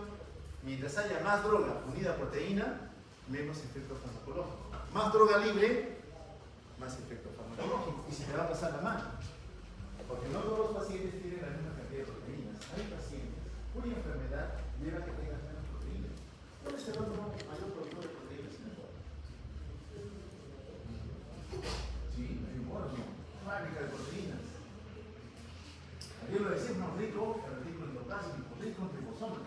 mientras haya más droga unida a proteína, menos efecto farmacológico. Más droga libre, más efecto farmacológico. Y se te va a pasar la mano. Porque no todos los pacientes tienen la misma cantidad de proteínas. Hay pacientes cuya enfermedad lleva a que tengas menos proteínas. ¿Cuál es el otro mayor productor de proteínas en el cuerpo? Sí, hay un órgano, fábrica de proteínas. Ayer lo decimos, rico en retículo endoplasmático, rico en ribosomas.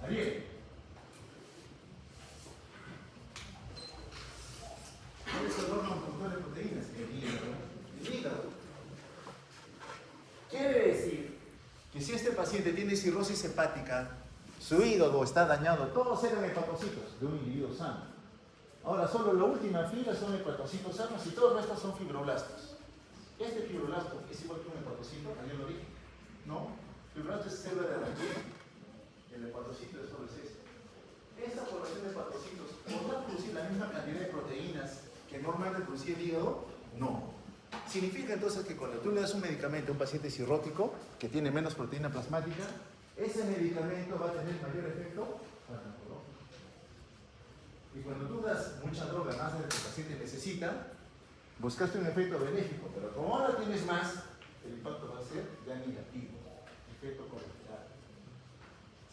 Ariel. ¿Cuál es el órgano productor de proteínas? El hígado. El hígado. Quiere decir que si este paciente tiene cirrosis hepática, su hígado está dañado, todos eran hepatocitos de un individuo sano. Ahora solo la última fila son hepatocitos sanos y todos los restos son fibroblastos. Este fibroblasto es igual que un hepatocito, ayer lo dije. No, fibroblasto es célula de la piel. El hepatocito es solo es esto. Esa población de hepatocitos podrá producir la misma cantidad de proteínas que normalmente producía el hígado. No. Significa entonces que cuando tú le das un medicamento a un paciente cirrótico que tiene menos proteína plasmática, ese medicamento va a tener mayor efecto farmacológico. Y cuando tú das mucha droga más de lo que el paciente necesita, buscaste un efecto benéfico, pero como ahora tienes más, el impacto va a ser ya negativo, efecto colateral.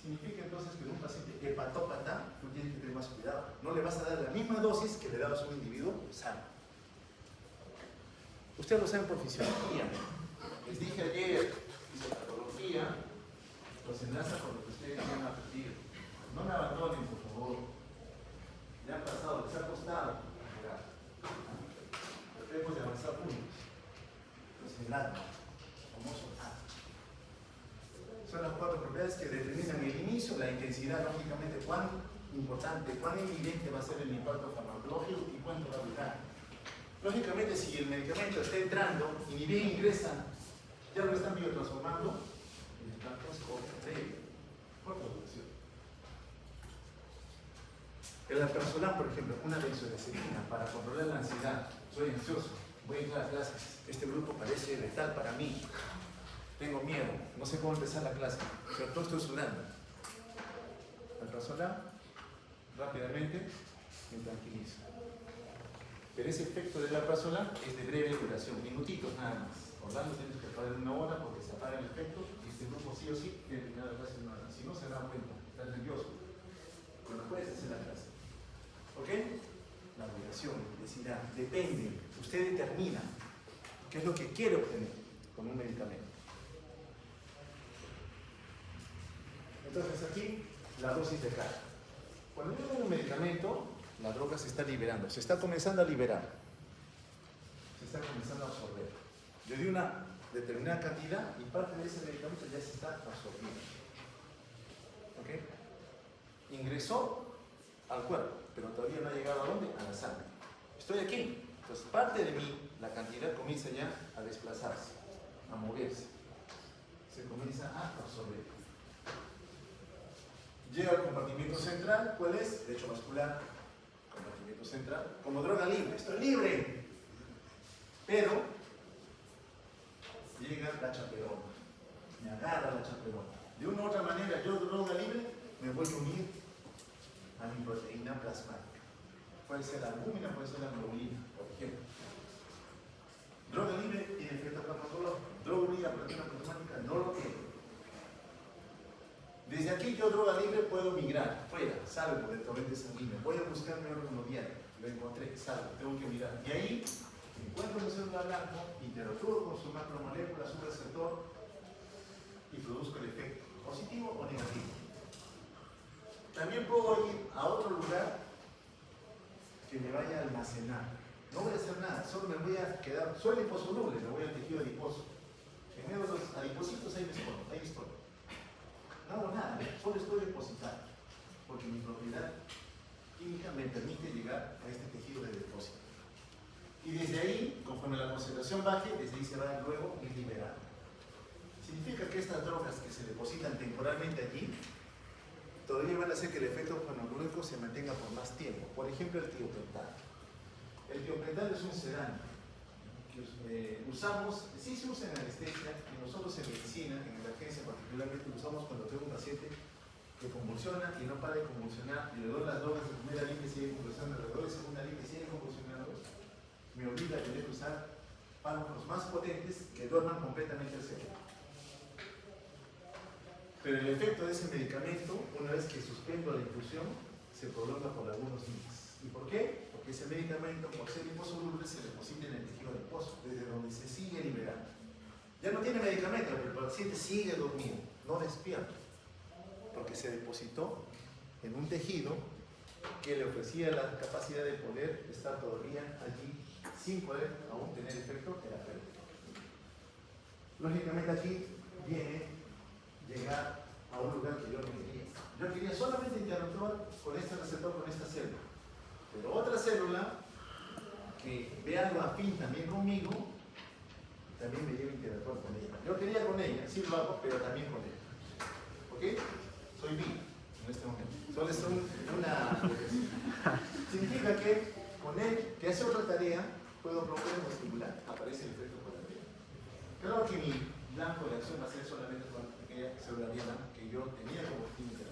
Significa entonces que en un paciente hepatópata tú tienes que tener más cuidado. No le vas a dar la misma dosis que le dabas a un individuo sano. Ustedes lo saben por fisiología. Les dije ayer, fisiopatología, los enlaza con lo que ustedes van a repetir. No me abandonen, por favor. Ya han pasado, les ha costado. Tratemos de avanzar juntos. Los enlaces, famosos AT. Son las 4 propiedades que determinan el inicio, la intensidad, lógicamente, cuán importante, cuán evidente va a ser el impacto farmacológico y cuánto va a durar. Lógicamente, si el medicamento está entrando y ni bien ingresa, ya lo están biotransformando, el impacto es corta duración. El alprazolam, por ejemplo, una benzodiazepina para controlar la ansiedad. Soy ansioso, voy a entrar a clases, este grupo parece letal para mí. Tengo miedo, no sé cómo empezar la clase, sobre todo estoy sudando. Alprazolam, rápidamente, me tranquiliza. Pero ese efecto del alprazolam es de breve duración, minutitos nada más. Orlando tienes que parar 1 hora porque se apaga el efecto y este grupo sí o sí tiene que terminar la clase en 1 hora. Si no, se da cuenta, estás nervioso. Pero puedes hacer la clase. ¿Ok? La duración, intensidad, depende. Usted determina qué es lo que quiere obtener con un medicamento. Entonces aquí, la dosis de carga. Cuando yo doy un medicamento, la droga se está liberando, se está comenzando a liberar, se está comenzando a absorber. Yo di una determinada cantidad y parte de ese medicamento ya se está absorbiendo. ¿Ok? Ingresó al cuerpo, pero todavía no ha llegado ¿a dónde? A la sangre. Estoy aquí, entonces parte de mí, la cantidad comienza ya a desplazarse, a moverse, se comienza a absorber. Llega al compartimiento central, ¿cuál es? Lecho vascular, compartimiento central, como droga libre, estoy libre, pero llega la chaperona, me agarra la chaperona. De una u otra manera, yo droga libre me voy a unir a mi proteína plasmática. Puede ser la albúmina, puede ser la globulina, por ejemplo. Droga libre tiene efecto farmacológico. Droga unida a proteína plasmática no lo tiene. Desde aquí yo, droga libre, puedo migrar fuera, salgo del torrente sanguíneo, voy a buscar mi órgano diario, lo encontré, salgo, tengo que mirar. Y ahí encuentro mi célula blanco, interactúo con su macromolécula, su receptor y produzco el efecto positivo o negativo. También puedo ir a otro lugar que me vaya a almacenar. No voy a hacer nada, solo me voy a quedar, soy liposoluble, me voy al tejido adiposo. En medio de los adipocitos ahí estoy. No hago nada, solo estoy depositado, porque mi propiedad química me permite llegar a este tejido de depósito. Y desde ahí, conforme la concentración baje, desde ahí se va luego ir liberando. Significa que estas drogas que se depositan temporalmente allí, todavía van a hacer que el efecto farmacológico se mantenga por más tiempo. Por ejemplo, el tiopental. El tiopental es un sedante que usamos, sí se usa en anestesia, y nosotros en medicina, en emergencia particularmente, lo usamos cuando tengo un paciente que convulsiona y no para de convulsionar, y le doy las drogas de primera línea y sigue convulsionando, le doy de segunda línea y sigue convulsionando, me obliga a tener que usar fármacos más potentes que duerman completamente el cerebro. Pero el efecto de ese medicamento, una vez que suspendo la infusión, se prolonga por algunos días. ¿Y por qué? Porque ese medicamento, por ser liposoluble, se deposita en el tejido adiposo, desde donde se sigue liberando. Ya no tiene medicamento, pero el paciente sigue dormido, no despierta, porque se depositó en un tejido que le ofrecía la capacidad de poder estar todavía allí sin poder aún tener efecto terapéutico. Lógicamente aquí viene llegar a un lugar que yo no quería. Yo quería solamente interactuar con este receptor, con esta célula. Pero otra célula que ve algo afín también conmigo, también me lleva a interactuar con ella. Yo quería con ella, sí lo hago, pero también con ella. ¿Ok? Soy bi en este momento. Solo es una... Significa que con él, que hace otra tarea, puedo promover o estimular. Aparece el efecto colateral. Claro que mi blanco de acción va a ser solamente con aquella célula viva que yo tenía como química.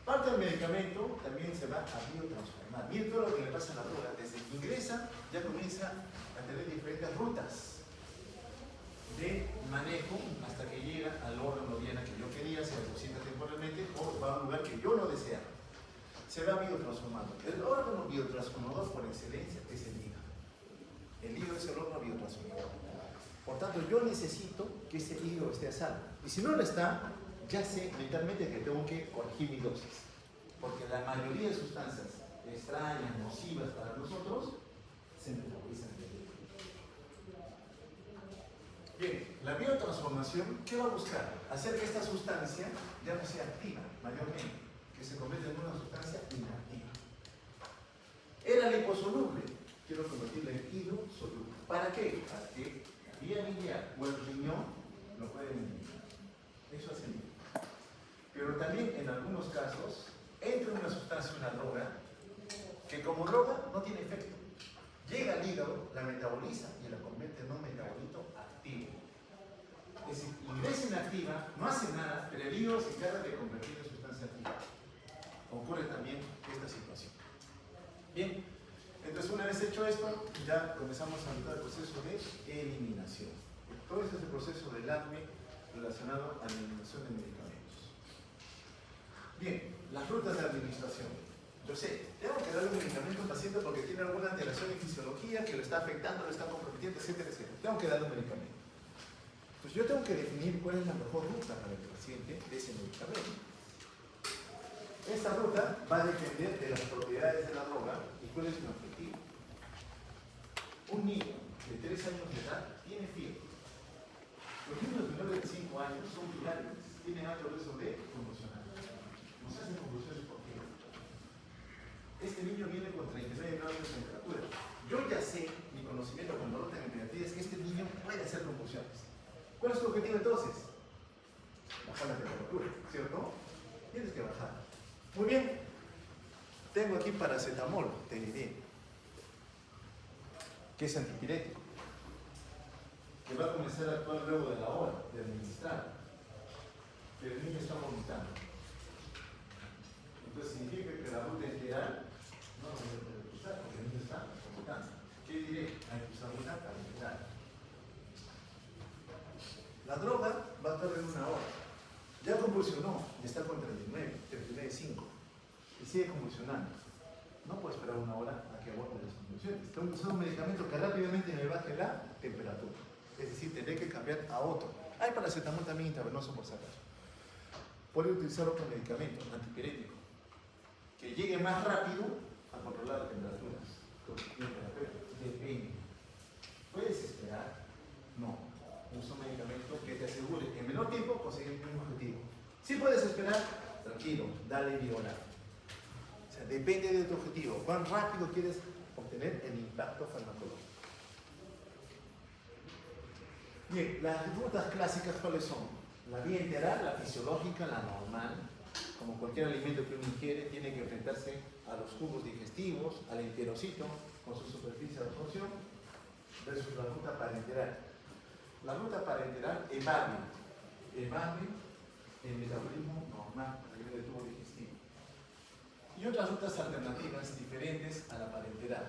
Parte del medicamento también se va a biotransformar. Miren todo lo que le pasa a la droga. Desde que ingresa ya comienza a tener diferentes rutas de manejo hasta que llega al órgano diana que yo quería, se deposita temporalmente o va a un lugar que yo no deseaba. Se va biotransformando. El órgano biotransformador por excelencia es el hígado. El hígado es el órgano biotransformador. Por tanto, yo necesito que ese hígado esté a salvo. Y si no lo está, ya sé mentalmente que tengo que corregir mi dosis. Porque la mayoría de sustancias extrañas, nocivas para nosotros, se metabolizan en el hígado. Bien, la biotransformación, ¿qué va a buscar? Hacer que esta sustancia ya no sea activa, mayormente, que se convierta en una sustancia inactiva. Era liposoluble, quiero convertirla en hidrosoluble. ¿Para qué? Para que la vía biliar o el riñón lo pueden eliminar. Eso hace el hígado. Pero también en algunos casos entra una sustancia, una droga, que como droga no tiene efecto. Llega al hígado, la metaboliza y la convierte en un metabolito activo. Es decir, ingresa inactiva, no hace nada, pero el hígado se encarga de convertir en sustancia activa. Ocurre también esta situación. Bien, entonces una vez hecho esto, ya comenzamos a hablar del proceso de eliminación. Todo este es el proceso del ADME relacionado a la eliminación de medicamentos. Bien, las rutas de administración. Yo sé, tengo que darle un medicamento a un paciente porque tiene alguna alteración en fisiología que lo está afectando, lo está comprometiendo, etcétera, etcétera. Tengo que darle un medicamento. Entonces yo tengo que definir cuál es la mejor ruta para el paciente de ese medicamento. Esta ruta va a depender de las propiedades de la droga y cuál es mi objetivo. Un niño de 3 años de edad tiene fiebre. Los niños menores de 5 años son virales, tienen alto riesgo de convulsionar. Nos hacen convulsiones por qué. Este niño viene con 39 grados de temperatura. Yo ya sé, mi conocimiento con dolor de temperatura es que este niño puede hacer convulsiones. ¿Cuál es tu objetivo entonces? Bajar la temperatura, ¿cierto? Tienes que bajar. Muy bien. Tengo aquí paracetamol, te diré, que es antipirético, que va a comenzar a actuar luego de la hora de administrar. Pero el niño está vomitando. Entonces significa que la ruta enteral no lo debe usar porque el niño está vomitando. ¿Qué diré? Hay que usar una para enterar. La droga va a estar en 1 hora. Ya convulsionó y está con 39,5 y sigue convulsionando. No puedo esperar 1 hora a que aborte las convulsiones. Tengo que usar un medicamento que rápidamente me baje la temperatura. Es decir, tendré que cambiar a otro. Hay paracetamol también intravenoso por si acaso. Puede utilizar otro medicamento, antipirético, que llegue más rápido a controlar la temperatura. Depende. ¿Puedes esperar? No. Usa un medicamento que te asegure en menor tiempo conseguir el mismo objetivo. Si puedes esperar, tranquilo, dale viola. O sea, depende de tu objetivo. ¿Cuán rápido quieres obtener el impacto farmacológico? Bien, las rutas clásicas, ¿cuáles son? La vía enteral, la fisiológica, la normal. Como cualquier alimento que uno ingiere, tiene que enfrentarse a los jugos digestivos, al enterocito con su superficie de absorción, versus la ruta parenteral. La ruta parenteral evade el metabolismo normal a nivel del tubo digestivo. Y otras rutas alternativas diferentes a la parenteral.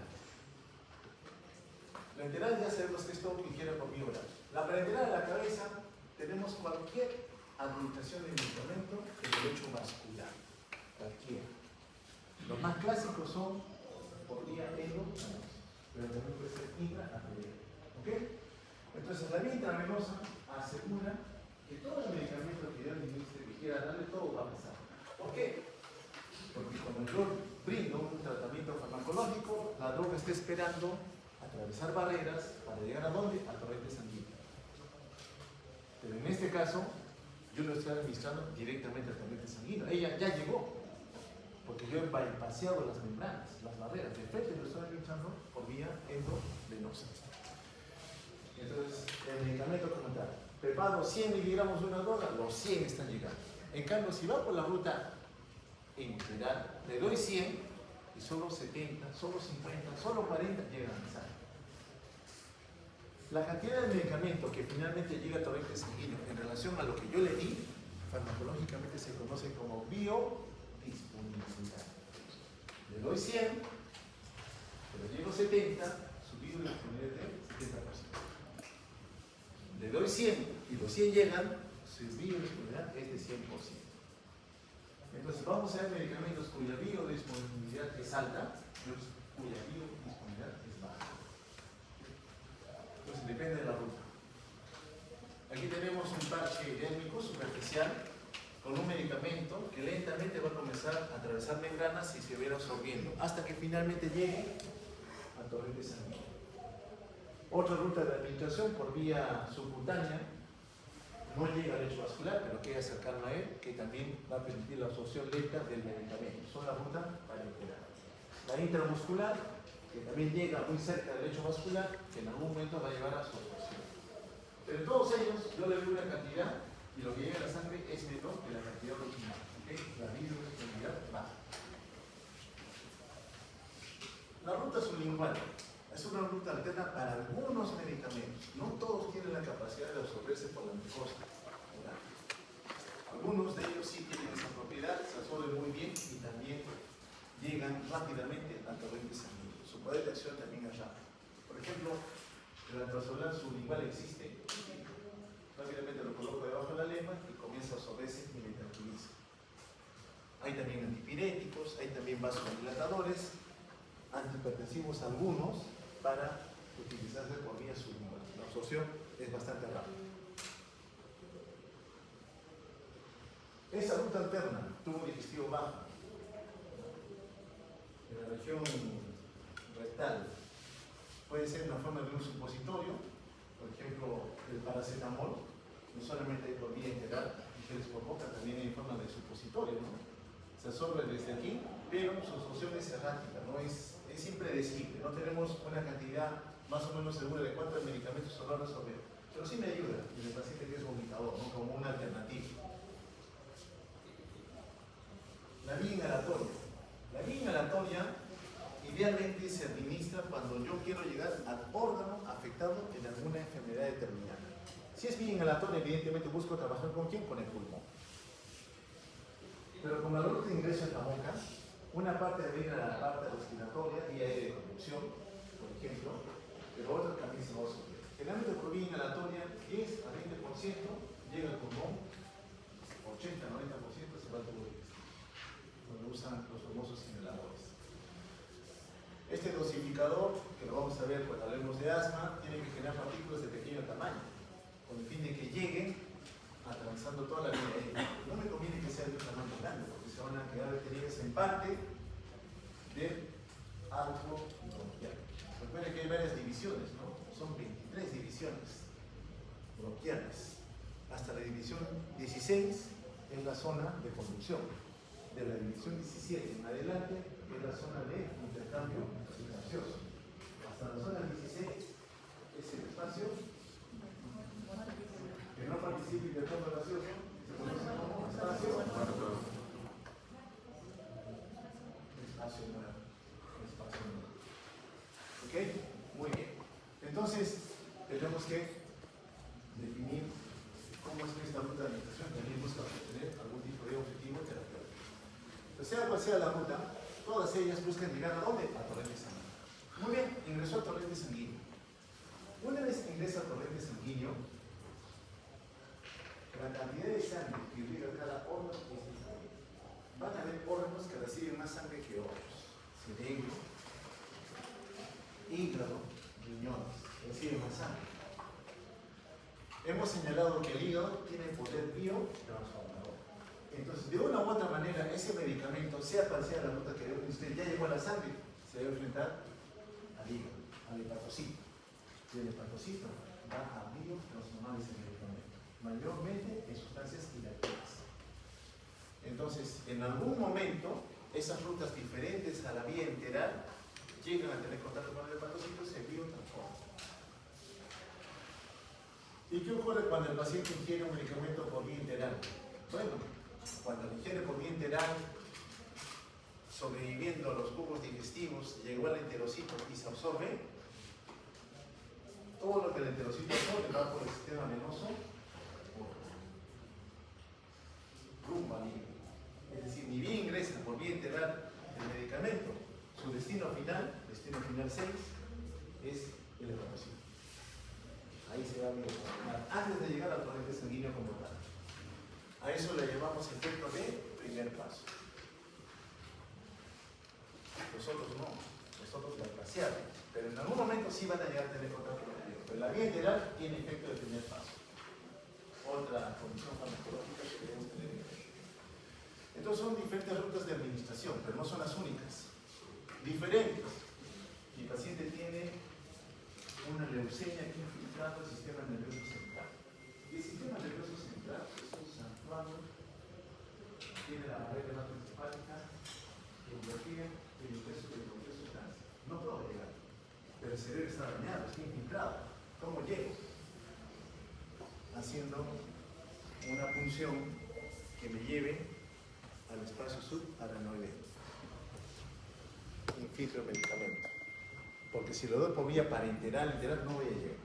La enteral ya sabemos que es todo lo que ingiere por vía oral. La parenteral a la cabeza tenemos cualquier administración de medicamento en el lecho vascular. Cualquiera. Los más clásicos son por vía endovenosa, pero también puede ser intraarterial. ¿Ok? Entonces la vía intravenosa asegura que todo el medicamento que yo le administre, que quiera darle, todo va a pasar. ¿Por qué? Porque cuando yo brindo un tratamiento farmacológico, la droga está esperando atravesar barreras para llegar a dónde? Al torrente sanguíneo. Pero en este caso, yo lo estoy administrando directamente al torrente sanguíneo. Ella ya llegó, porque yo he bypaseado las membranas, las barreras. De frente lo estoy administrando por vía endovenosa. Entonces, el medicamento como tal, preparo 100 miligramos de una droga, los 100 están llegando. En cambio, si va por la ruta enteral, le doy 100 y solo 70, solo 50, solo 40 llegan a mi sangre. La cantidad de medicamento que finalmente llega al torrente sanguíneo en relación a lo que yo le di, farmacológicamente se conoce como biodisponibilidad. Le doy 100, pero llego 70, su biodisponibilidad es de 70%. Le doy 100 y los 100 llegan, su biodisponibilidad es de 100%. Entonces vamos a ver medicamentos cuya biodisponibilidad es alta, cuya biodisponibilidad es baja. Entonces depende de la ruta. Aquí tenemos un parche dérmico superficial con un medicamento que lentamente va a comenzar a atravesar membranas y se va a ir absorbiendo hasta que finalmente llegue al torrente sanguíneo. Otra ruta de administración por vía subcutánea, no llega al lecho vascular, pero queda cercano a él, que también va a permitir la absorción lenta del medicamento. Son la ruta parenteral. La intramuscular, que también llega muy cerca del lecho vascular, que en algún momento va a llevar a su absorción. Pero en todos ellos, yo le doy una cantidad y lo que llega a la sangre es menor que la cantidad original. ¿Okay? La biodisponibilidad baja. La ruta sublingual es una ruta alterna para algunos medicamentos. No todos tienen la capacidad de absorberse por la mucosa oral. Algunos de ellos sí tienen esa propiedad, se absorben muy bien y también llegan rápidamente al torrente sanguíneo. Su poder de acción también es rápido. Por ejemplo, el alprazolam sublingual existe. Rápidamente lo coloco debajo de la lengua y comienza a absorberse y me tranquiliza. Hay también antipiréticos, hay también vasodilatadores, antihipertensivos algunos, para utilizarse por vía sublingual. La absorción es bastante rápida. Esa ruta alterna, tubo digestivo bajo, región rectal. Puede ser en la forma de un supositorio, por ejemplo, el paracetamol, no solamente hay por vía enteral, digeres por boca, también hay en forma de supositorio, ¿no? Se absorbe desde aquí, pero su absorción es errática, ¿no? Es impredecible, no tenemos una cantidad más o menos segura de cuántos medicamentos se van a absorber, pero sí me ayuda en el paciente que es vomitador, ¿no? Como una alternativa. La vía inhalatoria. La vía inhalatoria idealmente se administra cuando yo quiero llegar al órgano afectado en alguna enfermedad determinada. Si es vía inhalatoria, evidentemente busco trabajar con quién, con el pulmón. Pero como la ruta de ingreso en la boca, una parte va a ir a la parte respiratoria, vía de conducción, por ejemplo, pero otra también se va a subir. Generalmente por vía inhalatoria, 10 a 20% llega al pulmón, 80-90% se va al tubo digestivo, donde usan los famosos inhaladores. Este dosificador, que lo vamos a ver cuando hablemos de asma, tiene que generar partículas de pequeño tamaño, con el fin de que lleguen atravesando toda la vía. No me conviene que sea de un tamaño grande, porque se van a quedar detenidas en parte del arco bronquial. Recuerden que hay varias divisiones, ¿no? Son 23 divisiones bronquiales. Hasta la división 16 es la zona de conducción. De la división 17 en adelante es la zona de intercambio gaseoso. Hasta la zona 16 es el espacio que no participe del intercambio gaseoso, se conoce como espacio muerto. Espacio muerto. Espacio muerto. ¿Ok? Muy bien. Entonces, tenemos que definir cómo es esta ruta de administración. También busca obtener algún tipo de objetivo terapéutico. Pues sea cual sea la ruta, todas ellas buscan llegar a ¿dónde? A torrente sanguíneo. Muy bien, ingresó al torrente sanguíneo. Una vez que ingresa al torrente sanguíneo, la cantidad de sangre que irriga cada órgano es diferente. Van a haber órganos que reciben más sangre que otros. Cerebro, hígado, riñones, reciben más sangre. Hemos señalado que el hígado tiene poder biotransformador. Entonces, de una u otra manera, ese medicamento, sea cual sea la ruta que usted ya llegó a la sangre, se debe enfrentar al hígado, al hepatocito. Y el hepatocito va a biotransformar ese medicamento, mayormente en sustancias inactivas. Entonces, en algún momento, esas rutas diferentes a la vía enteral llegan a tener contacto con el hepatocito y se biotransforman. ¿Y qué ocurre cuando el paciente ingiere un medicamento por vía enteral? Bueno, cuando lo ingiere por vía enteral, sobreviviendo a los jugos digestivos, llegó al enterocito y se absorbe, todo lo que el enterocito absorbe va por el sistema venoso rumbo al hígado. Es decir, ni bien ingresa por vía enteral el medicamento, su destino final 6, es el hepatocito. Ahí se va a biotransformar antes de llegar al torrente sanguíneo como tal. A eso le llamamos efecto de primer paso. Nosotros no, nosotros la glacial, pero en algún momento sí van a llegar a tener contacto con el hígado. Pero la vía enteral tiene efecto de primer paso. Otra condición farmacológica que debemos tener en cuenta. Entonces son diferentes rutas de administración, pero no son las únicas. Diferentes. Mi paciente tiene una leucemia que ha infiltrado el sistema nervioso central. Y el sistema nervioso central es un santuario, tiene la barrera hematoencefálica que bloquea el ingreso de cualquier sustancia. No puedo llegar, pero el cerebro está dañado, está infiltrado. ¿Cómo llego? Haciendo una punción que me lleve al espacio subaranoide. Infiltro el medicamento. Porque si lo doy por vía parenteral, no voy a llegar.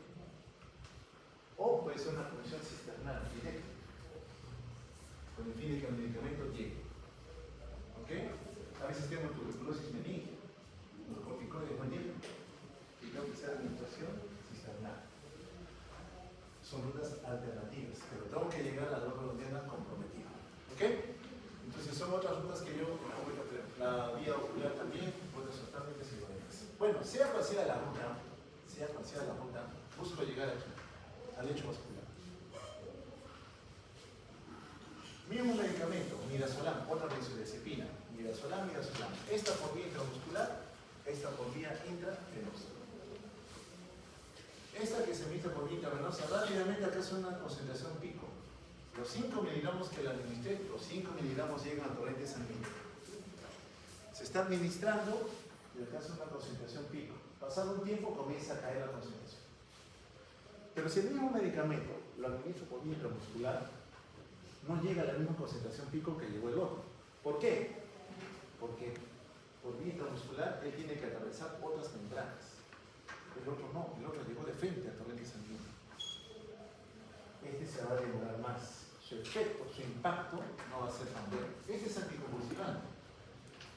O puede ser una punción cisternal directa, con el fin de que el medicamento llegue. ¿Ok? A veces tengo tuberculosis meningia, los corticoides no llegan, y tengo que hacer administración cisternal. Son rutas alternativas, pero tengo que llegar a la droga colombiana comprometida. ¿Ok? Entonces son otras rutas que yo, la vía ocular también, otras sustancias y demás. Bueno, sea cual sea la ruta, busco llegar aquí, al lecho vascular. Mismo medicamento, midazolam, otra benzodiazepina, y midazolam, midazolam. Esta por vía intramuscular, esta por vía intravenosa. Esta que se emite por vía intravenosa, rápidamente acá es una concentración pico. Los 5 miligramos que la administré, los 5 miligramos llegan al torrente sanguíneo. Se está administrando y acá es una concentración pico. Pasado un tiempo comienza a caer la concentración. Pero si el mismo medicamento lo administro por vía intramuscular, no llega a la misma concentración pico que llegó el otro. ¿Por qué? Porque por vía intramuscular él tiene que atravesar otras membranas. El otro no, el otro llegó de frente al torrente sanguíneo. Este se va a demorar más. Su efecto, su impacto no va a ser tan bueno. Este es anticonvulsivante.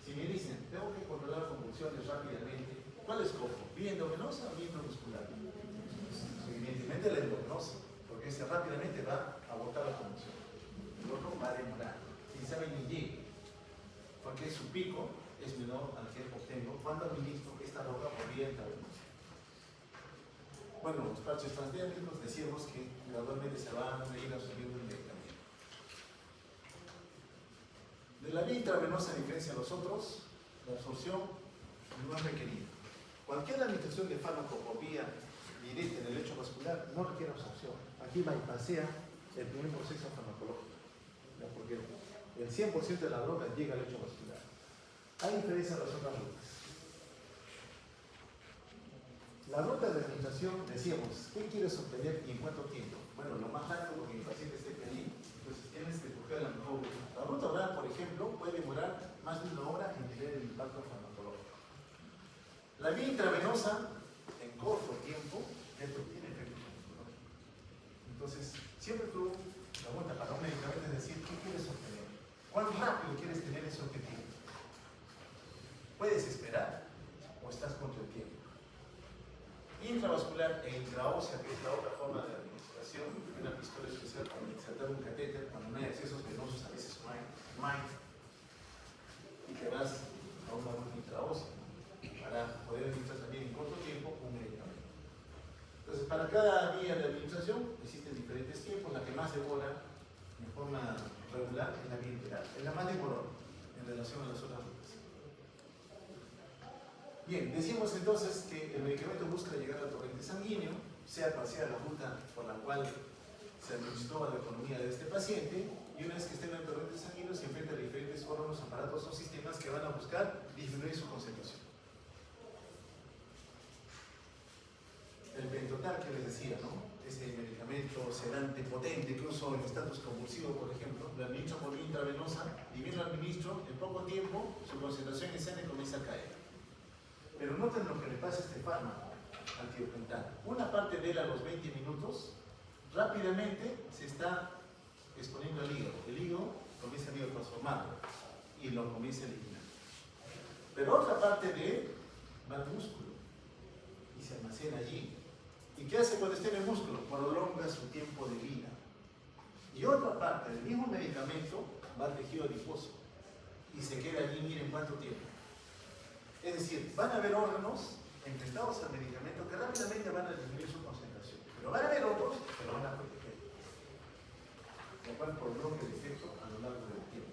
Si me dicen, tengo que controlar convulsiones rápidamente, ¿cuál escojo? ¿Vía endovenosa o vía intramuscular? Evidentemente la endovenosa, porque este rápidamente va a abortar la convulsión. El otro va a demorar. Si saben ni llegue, porque su pico es menor al que obtengo cuando administro esta droga por vía intravenosa. Bueno, los parches transdiáticos decíamos que gradualmente se van a ir absorbiendo el medicamento. De la vía intravenosa, a diferencia de los otros, la absorción no es requerida. Cualquier administración de fármaco por vía directa en el lecho vascular no requiere absorción. Aquí bypassea el primer proceso farmacológico, porque el 100% de la droga llega al lecho vascular. Hay diferencia de las otras rutas. La ruta de administración, decíamos, ¿qué quieres obtener y en cuánto tiempo? Bueno, lo más rápido porque el paciente esté feliz, entonces tienes que coger la mejor ruta. La ruta oral, por ejemplo, puede demorar más de 1 hora en tener el impacto farmacológico. La vía intravenosa, en corto tiempo, esto tiene efecto farmacológico. Entonces, siempre tú, la vuelta para un medicamento es decir, ¿qué quieres obtener? ¿Cuán rápido quieres tener ese objetivo? ¿Puedes esperar o estás contra el tiempo? Intravascular e intraósea, que es la otra forma de administración, una pistola especial para insertar un catéter cuando no hay accesos venosos, a veces no hay, y te vas a una ruta intraósea para poder administrar también en corto tiempo un medicamento. Entonces, para cada vía de administración existen diferentes tiempos. La que más demora de forma regular es la vía integral, es la más demorada en relación a las otras rutas. Bien, decimos entonces que el medicamento busca llegar al torrente sanguíneo, sea cual sea la ruta por la cual se administró a la economía de este paciente, y una vez que esté en el torrente sanguíneo se enfrenta a diferentes órganos, aparatos o sistemas que van a buscar disminuir su concentración. El pentotal que les decía, ¿no? Ese medicamento sedante potente que uso en estatus convulsivo, por ejemplo, lo administro por vía intravenosa, y bien lo administro, en poco tiempo su concentración en sangre comienza a caer. Pero noten lo que le pasa a este fármaco antiopental. Una parte de él a los 20 minutos rápidamente se está exponiendo al hígado. El hígado comienza a transformarlo y lo comienza a eliminar. Pero otra parte de él va al músculo y se almacena allí. ¿Y qué hace cuando esté en el músculo? Prolonga su tiempo de vida. Y otra parte del mismo medicamento va al tejido adiposo y se queda allí, miren cuánto tiempo. Es decir, van a haber órganos enfrentados al medicamento que rápidamente van a disminuir su concentración, pero van a haber otros que lo van a proteger, lo cual prolonga el efecto a lo largo del tiempo.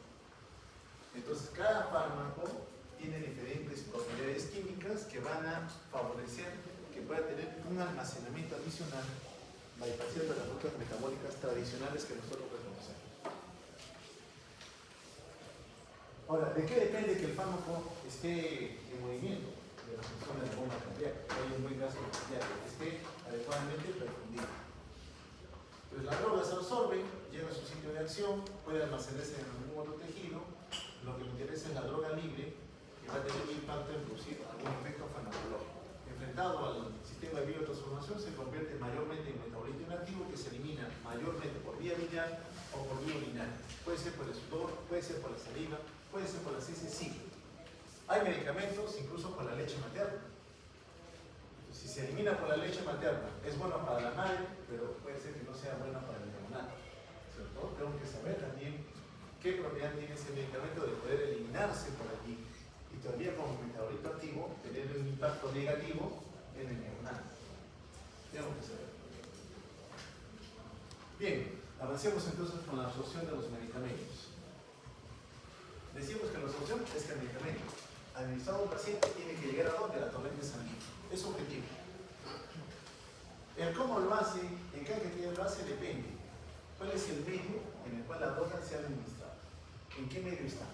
Entonces, cada fármaco tiene diferentes propiedades químicas que van a favorecer que pueda tener un almacenamiento adicional bypassando las rutas metabólicas tradicionales que nosotros reconocemos. Ahora, ¿de qué depende que el fármaco esté en movimiento? De la función de la bomba cardíaca, que hay un buen gasto cardíaco, que esté adecuadamente perfundido. Entonces la droga se absorbe, llega a su sitio de acción, puede almacenarse en algún otro tejido. Lo que me interesa es la droga libre, que va a tener un impacto en producir algún efecto farmacológico. Enfrentado al sistema de biotransformación, se convierte mayormente en metabolito inactivo que se elimina mayormente por vía biliar o por vía urinaria. Puede ser por el sudor, puede ser por la saliva, puede ser por las heces, sí. Hay medicamentos incluso por la leche materna. Si se elimina por la leche materna, es bueno para la madre, pero puede ser que no sea bueno para el neonato. ¿Cierto? Tengo que saber también qué propiedad tiene ese medicamento de poder eliminarse por allí y todavía como metabolito activo tener un impacto negativo en el neonato. Tengo que saber. Bien, avancemos entonces con la absorción de los medicamentos. Decimos que la absorción es que el medicamento administrado a un paciente tiene que llegar a dónde, a la torrente sanguínea. Es objetivo. El cómo lo hace, en qué cantidad lo hace, depende. ¿Cuál es el medio en el cual la droga se ha administrado? ¿En qué medio está?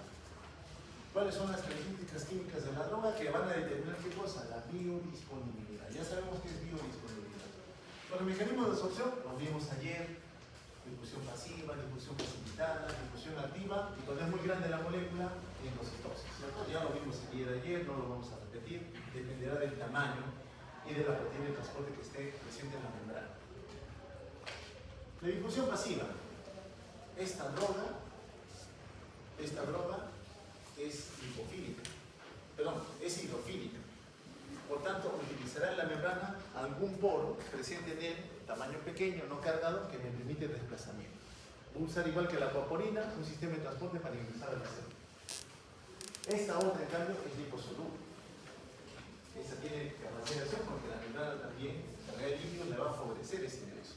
¿Cuáles son las características químicas de la droga que van a determinar qué cosa? La biodisponibilidad. Ya sabemos qué es biodisponibilidad. Con el mecanismo de absorción, lo vimos ayer, difusión pasiva, difusión facilitada, difusión activa, y cuando es muy grande la molécula, endocitosis. Ya lo vimos ayer, no lo vamos a repetir, dependerá del tamaño y de la proteína de transporte que esté presente en la membrana. La difusión pasiva. Esta droga es hidrofílica. Por tanto, utilizará en la membrana algún poro presente en él, tamaño pequeño, no cargado, que me permite desplazamiento. Voy a usar igual que la acuaporina, un sistema de transporte para ingresar al cerebro. Esta otra, en cambio, es liposoluble. Esta tiene capacidad de acción porque la membrana también, carga de líquido, le va a favorecer ese ingreso.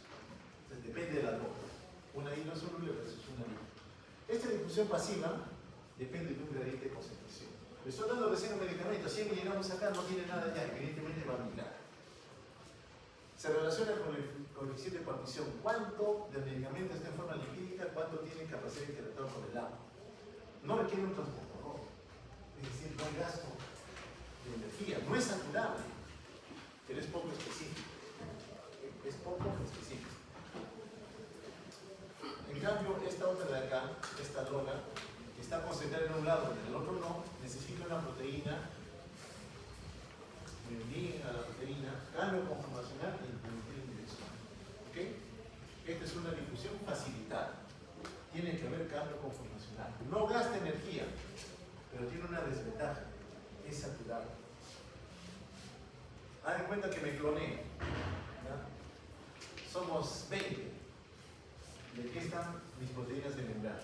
Entonces, depende de la droga. Una hidrosoluble versus una lipo. Esta difusión pasiva depende de un gradiente de concentración. Le estoy dando recién un medicamento, 100 miligramos acá, no tiene nada ya, evidentemente va a migrar. Se relaciona con el coeficiente de partición. ¿Cuánto del medicamento está en forma lipídica? ¿Cuánto tiene capacidad de interactuar con el agua? No requiere un transportador. Es decir, no hay gasto de energía. No es saturable, pero es poco específico. En cambio, esta otra de acá, esta droga, que está concentrada en un lado y en el otro no, necesita una proteína, unir a la proteína, cambio conformacional y introducir en dirección. ¿Ok? Esta es una difusión facilitada. Tiene que haber cambio conformacional. No gasta energía, pero tiene una desventaja. Es saturado. Hagan cuenta que me cloné. Somos 20. ¿De qué están mis proteínas de membrana?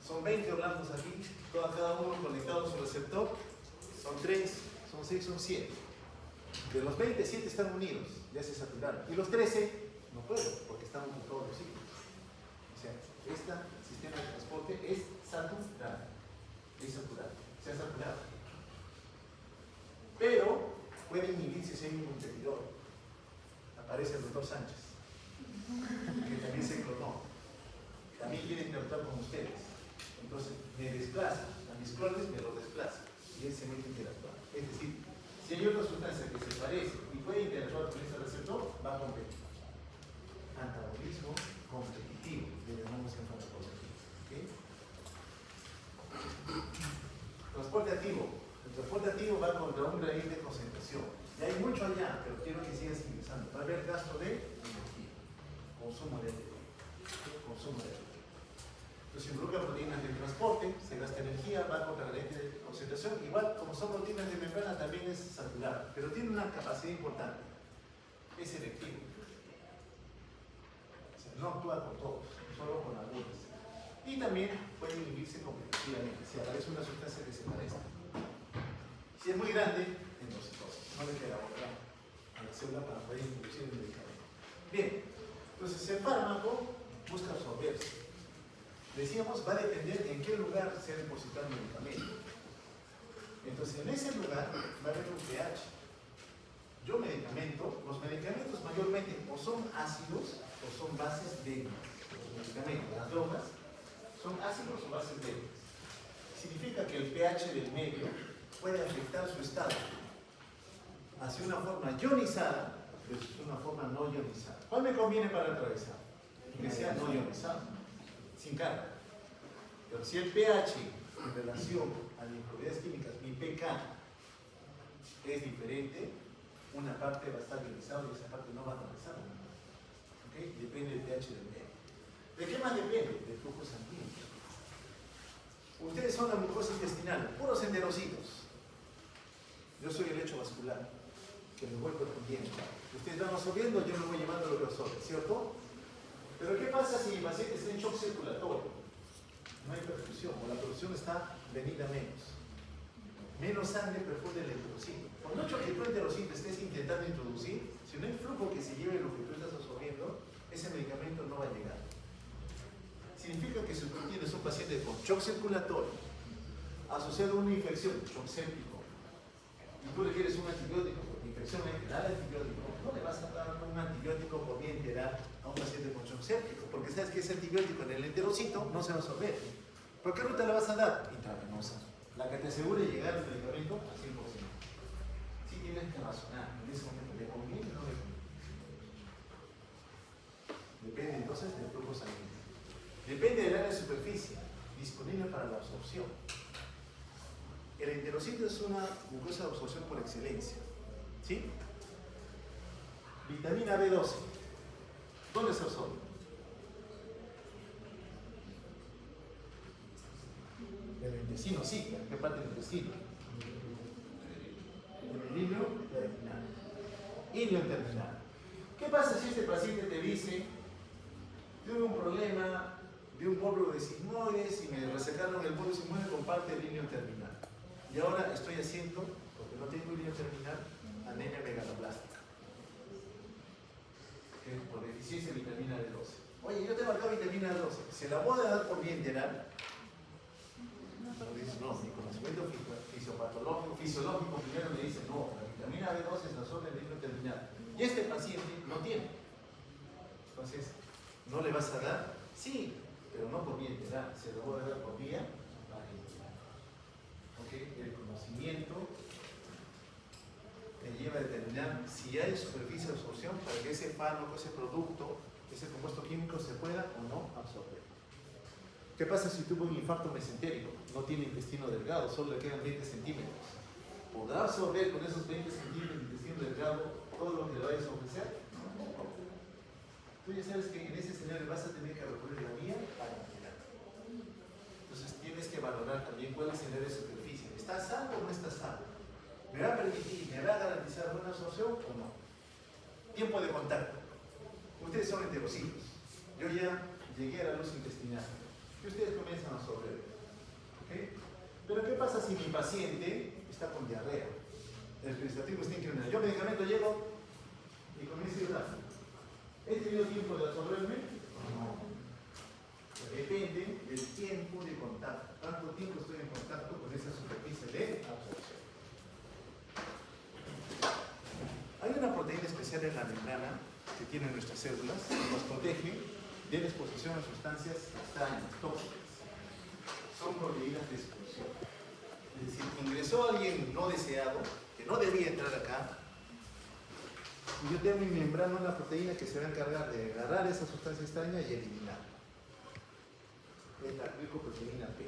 Son 20 orlandos aquí, cada uno conectado a su receptor. Son 3, son 6, son 7. De los 20, 7 están unidos, ya se saturaron. Y los 13 no puedo, porque están ocupados los ciclos. O sea, este sistema de transporte es saturado. Se ha saturado. Pero puede inhibirse si hay un competidor. Aparece el doctor Sánchez, que también se clonó. También quiere interactuar con ustedes. Entonces me desplaza. A mis clones me lo desplaza. Y él se mete a interactuar. Es decir, si hay otra sustancia que se parece y puede interactuar con ese receptor, va a competir. Antagonismo competitivo, le llamamos en farmacología. ¿Okay? Transporte activo. El transporte activo va contra un gradiente de concentración. Y hay mucho allá, pero quiero que sigas ingresando. Va a haber gasto de energía, consumo de energía. Entonces, involucra proteínas de transporte, se gasta energía, va contra gradiente de concentración. Igual, como son proteínas de membrana, también es saturado, pero tiene una capacidad importante. Es selectivo. O sea, no actúa con todos, solo con algunos. Y también puede inhibirse competitivamente, si aparece una sustancia que se parezca. Si es muy grande, endocitosis. No le queda otra a la célula para poder introducir el medicamento. Bien, entonces el fármaco busca absorberse. Decíamos, va a depender en qué lugar se ha depositado el medicamento. Entonces, en ese lugar va a haber un pH. Los medicamentos mayormente o son ácidos o son bases débiles. Los medicamentos, las drogas, son ácidos o bases débiles. Significa que el pH del medio puede afectar su estado hacia una forma ionizada versus una forma no ionizada. ¿Cuál me conviene para atravesar? Que sea no ionizado, sin carga. Pero si el pH en relación a las propiedades químicas, mi pK, es diferente, una parte va a estar ionizada y esa parte no va a atravesar. ¿Okay? Depende del pH del medio. ¿De qué más depende? Del flujo sanguíneo. Ustedes son la mucosa intestinal, puros enterocitos. Yo soy el lecho vascular, que me voy protegiendo. Ustedes van absorbiendo, yo me voy llevando lo que absorbe, ¿cierto? Pero ¿qué pasa si el paciente está en shock circulatorio? No hay perfusión, o la perfusión está venida menos. Menos sangre perfunde el enterocito. Por mucho que tú enterocito estés intentando introducir, si no hay flujo que se lleve lo que tú estás absorbiendo, ese medicamento no va a llegar. Significa que sus proteínas son un paciente con shock circulatorio asociado a una infección, shock séptico, y tú le quieres un antibiótico por infección enteral antibiótico, no le vas a dar un antibiótico por vía enteral a un paciente con shock séptico, porque sabes que ese antibiótico en el enterocito no se va a absorber. ¿Por qué ruta le vas a dar? Intravenosa. La que te asegure llegar al medicamento al 100%. Sí tienes que razonar, en ese momento le conviene o no le conviene. Depende entonces del flujo sanguíneo. Depende del área de superficie disponible para la absorción. El enterocito es una mucosa de absorción por excelencia. ¿Sí? Vitamina B12. ¿Dónde se absorbe? En el intestino, sí. ¿En qué parte del intestino? En el hilo terminal. Hilo terminal. ¿Qué pasa si este paciente te dice: tuve un problema de un pómulo de sigmoides y me resecaron el pómulo de sigmoides con parte del hilo terminal? Y ahora estoy haciendo, porque no tengo hilo terminal, anemia megaloblástica. Por deficiencia de vitamina B12. Oye, yo te he marcado vitamina B12. ¿Se la voy a dar por vía enteral? No, dices, no, mi conocimiento fisiológico primero me dice, no, la vitamina B12 se absorbe en el hilo terminal. Y este paciente no tiene. Entonces, ¿no le vas a dar? Sí, pero no por vía enteral, se lo voy a dar por vía vaginal. ¿Okay? El conocimiento te lleva a determinar si hay superficie de absorción para que ese fármaco, ese producto, ese compuesto químico se pueda o no absorber. ¿Qué pasa si tuvo un infarto mesentérico? No tiene intestino delgado, solo le quedan 20 centímetros. ¿Podrá absorber con esos 20 centímetros de intestino delgado todo lo que le vayas a ofrecer? Tú ya sabes que en ese escenario vas a tener que recurrir a la vía vaginal. Entonces tienes que valorar también cuál es el área de superficie. ¿Está salvo o no está salvo? ¿Me va a permitir, me va a garantizar buena absorción o no? Tiempo de contacto. Ustedes son enterocitos. Yo ya llegué a la luz intestinal. Y ustedes comienzan a absorber. ¿Okay? Pero ¿qué pasa si mi paciente está con diarrea? El administrativo está inclinado. Yo medicamento llego y comienzo a ir rápido. ¿He tenido tiempo de absorberme? No. Depende del tiempo de contacto. ¿Cuánto tiempo estoy en contacto con esa superficie de absorción? Hay una proteína especial en la membrana que tienen nuestras células que nos protege de la exposición a sustancias extrañas, tóxicas. Son proteínas de expulsión. Es decir, ingresó alguien no deseado, que no debía entrar acá, y yo tengo en mi membrana una proteína que se va a encargar de agarrar esa sustancia extraña y eliminarla. Es la glicoproteína P.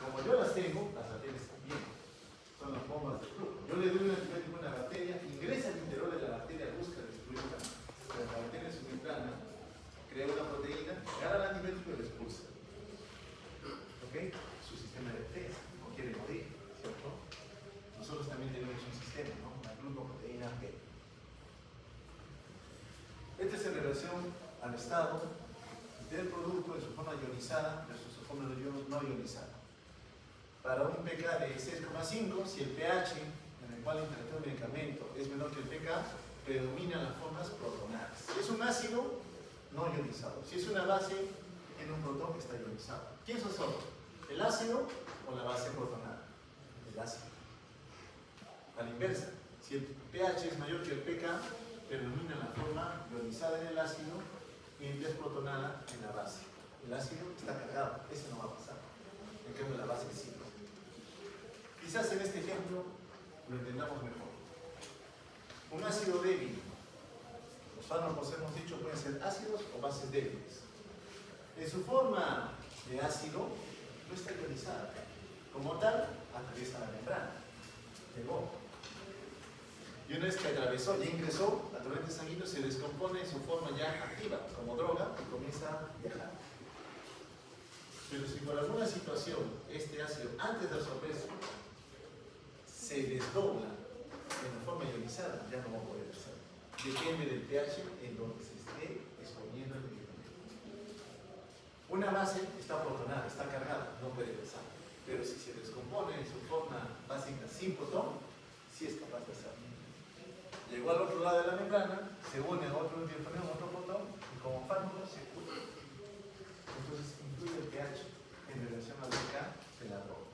Como yo las tengo, las bacterias también. Son las bombas de flujo. Yo le doy un antibiótico a una bacteria, ingresa al interior de la bacteria, busca destruirla. Pero la bacteria en su membrana crea una proteína, agarra el antibiótico y lo expulsa. ¿Ok? Su sistema de defensa, no quiere morir, ¿cierto? Nosotros también tenemos un sistema, ¿no? La glucoproteína P. Este es en relación al estado del producto en su forma ionizada versus su forma no ionizada. Para un pK de 6,5, si el pH en el cual interactúa el medicamento es menor que el pK, predominan las formas protonales. Si es un ácido, no ionizado. Si es una base, tiene un protón que está ionizado. ¿Quién son solo? ¿El ácido o la base protonal? El ácido. A la inversa, si el pH es mayor que el pK, predomina la forma ionizada en el ácido y desprotonada en la base. El ácido está cargado, eso no va a pasar. En cambio, la base sí. Quizás en este ejemplo lo entendamos mejor. Un ácido débil. Los fármacos, hemos dicho, pueden ser ácidos o bases débiles. En su forma de ácido, no está ionizada. Como tal, atraviesa la membrana. Llegó. Y una vez que atravesó, ya ingresó, la torrente sanguínea se descompone en su forma ya activa, como droga, y comienza a viajar. Pero si por alguna situación este ácido, antes de absorberse, se desdobla en la forma ionizada, ya no va a poder ser. Depende del pH en donde se esté exponiendo el medicamento. Una base está protonada, está cargada, no puede pasar. Pero si se descompone en su forma básica sin protón, sí es capaz de hacerlo. Llegó al otro lado de la membrana, se une a otro diafragma, otro protón, y como fármaco se cura. pH en relación al pK de la droga.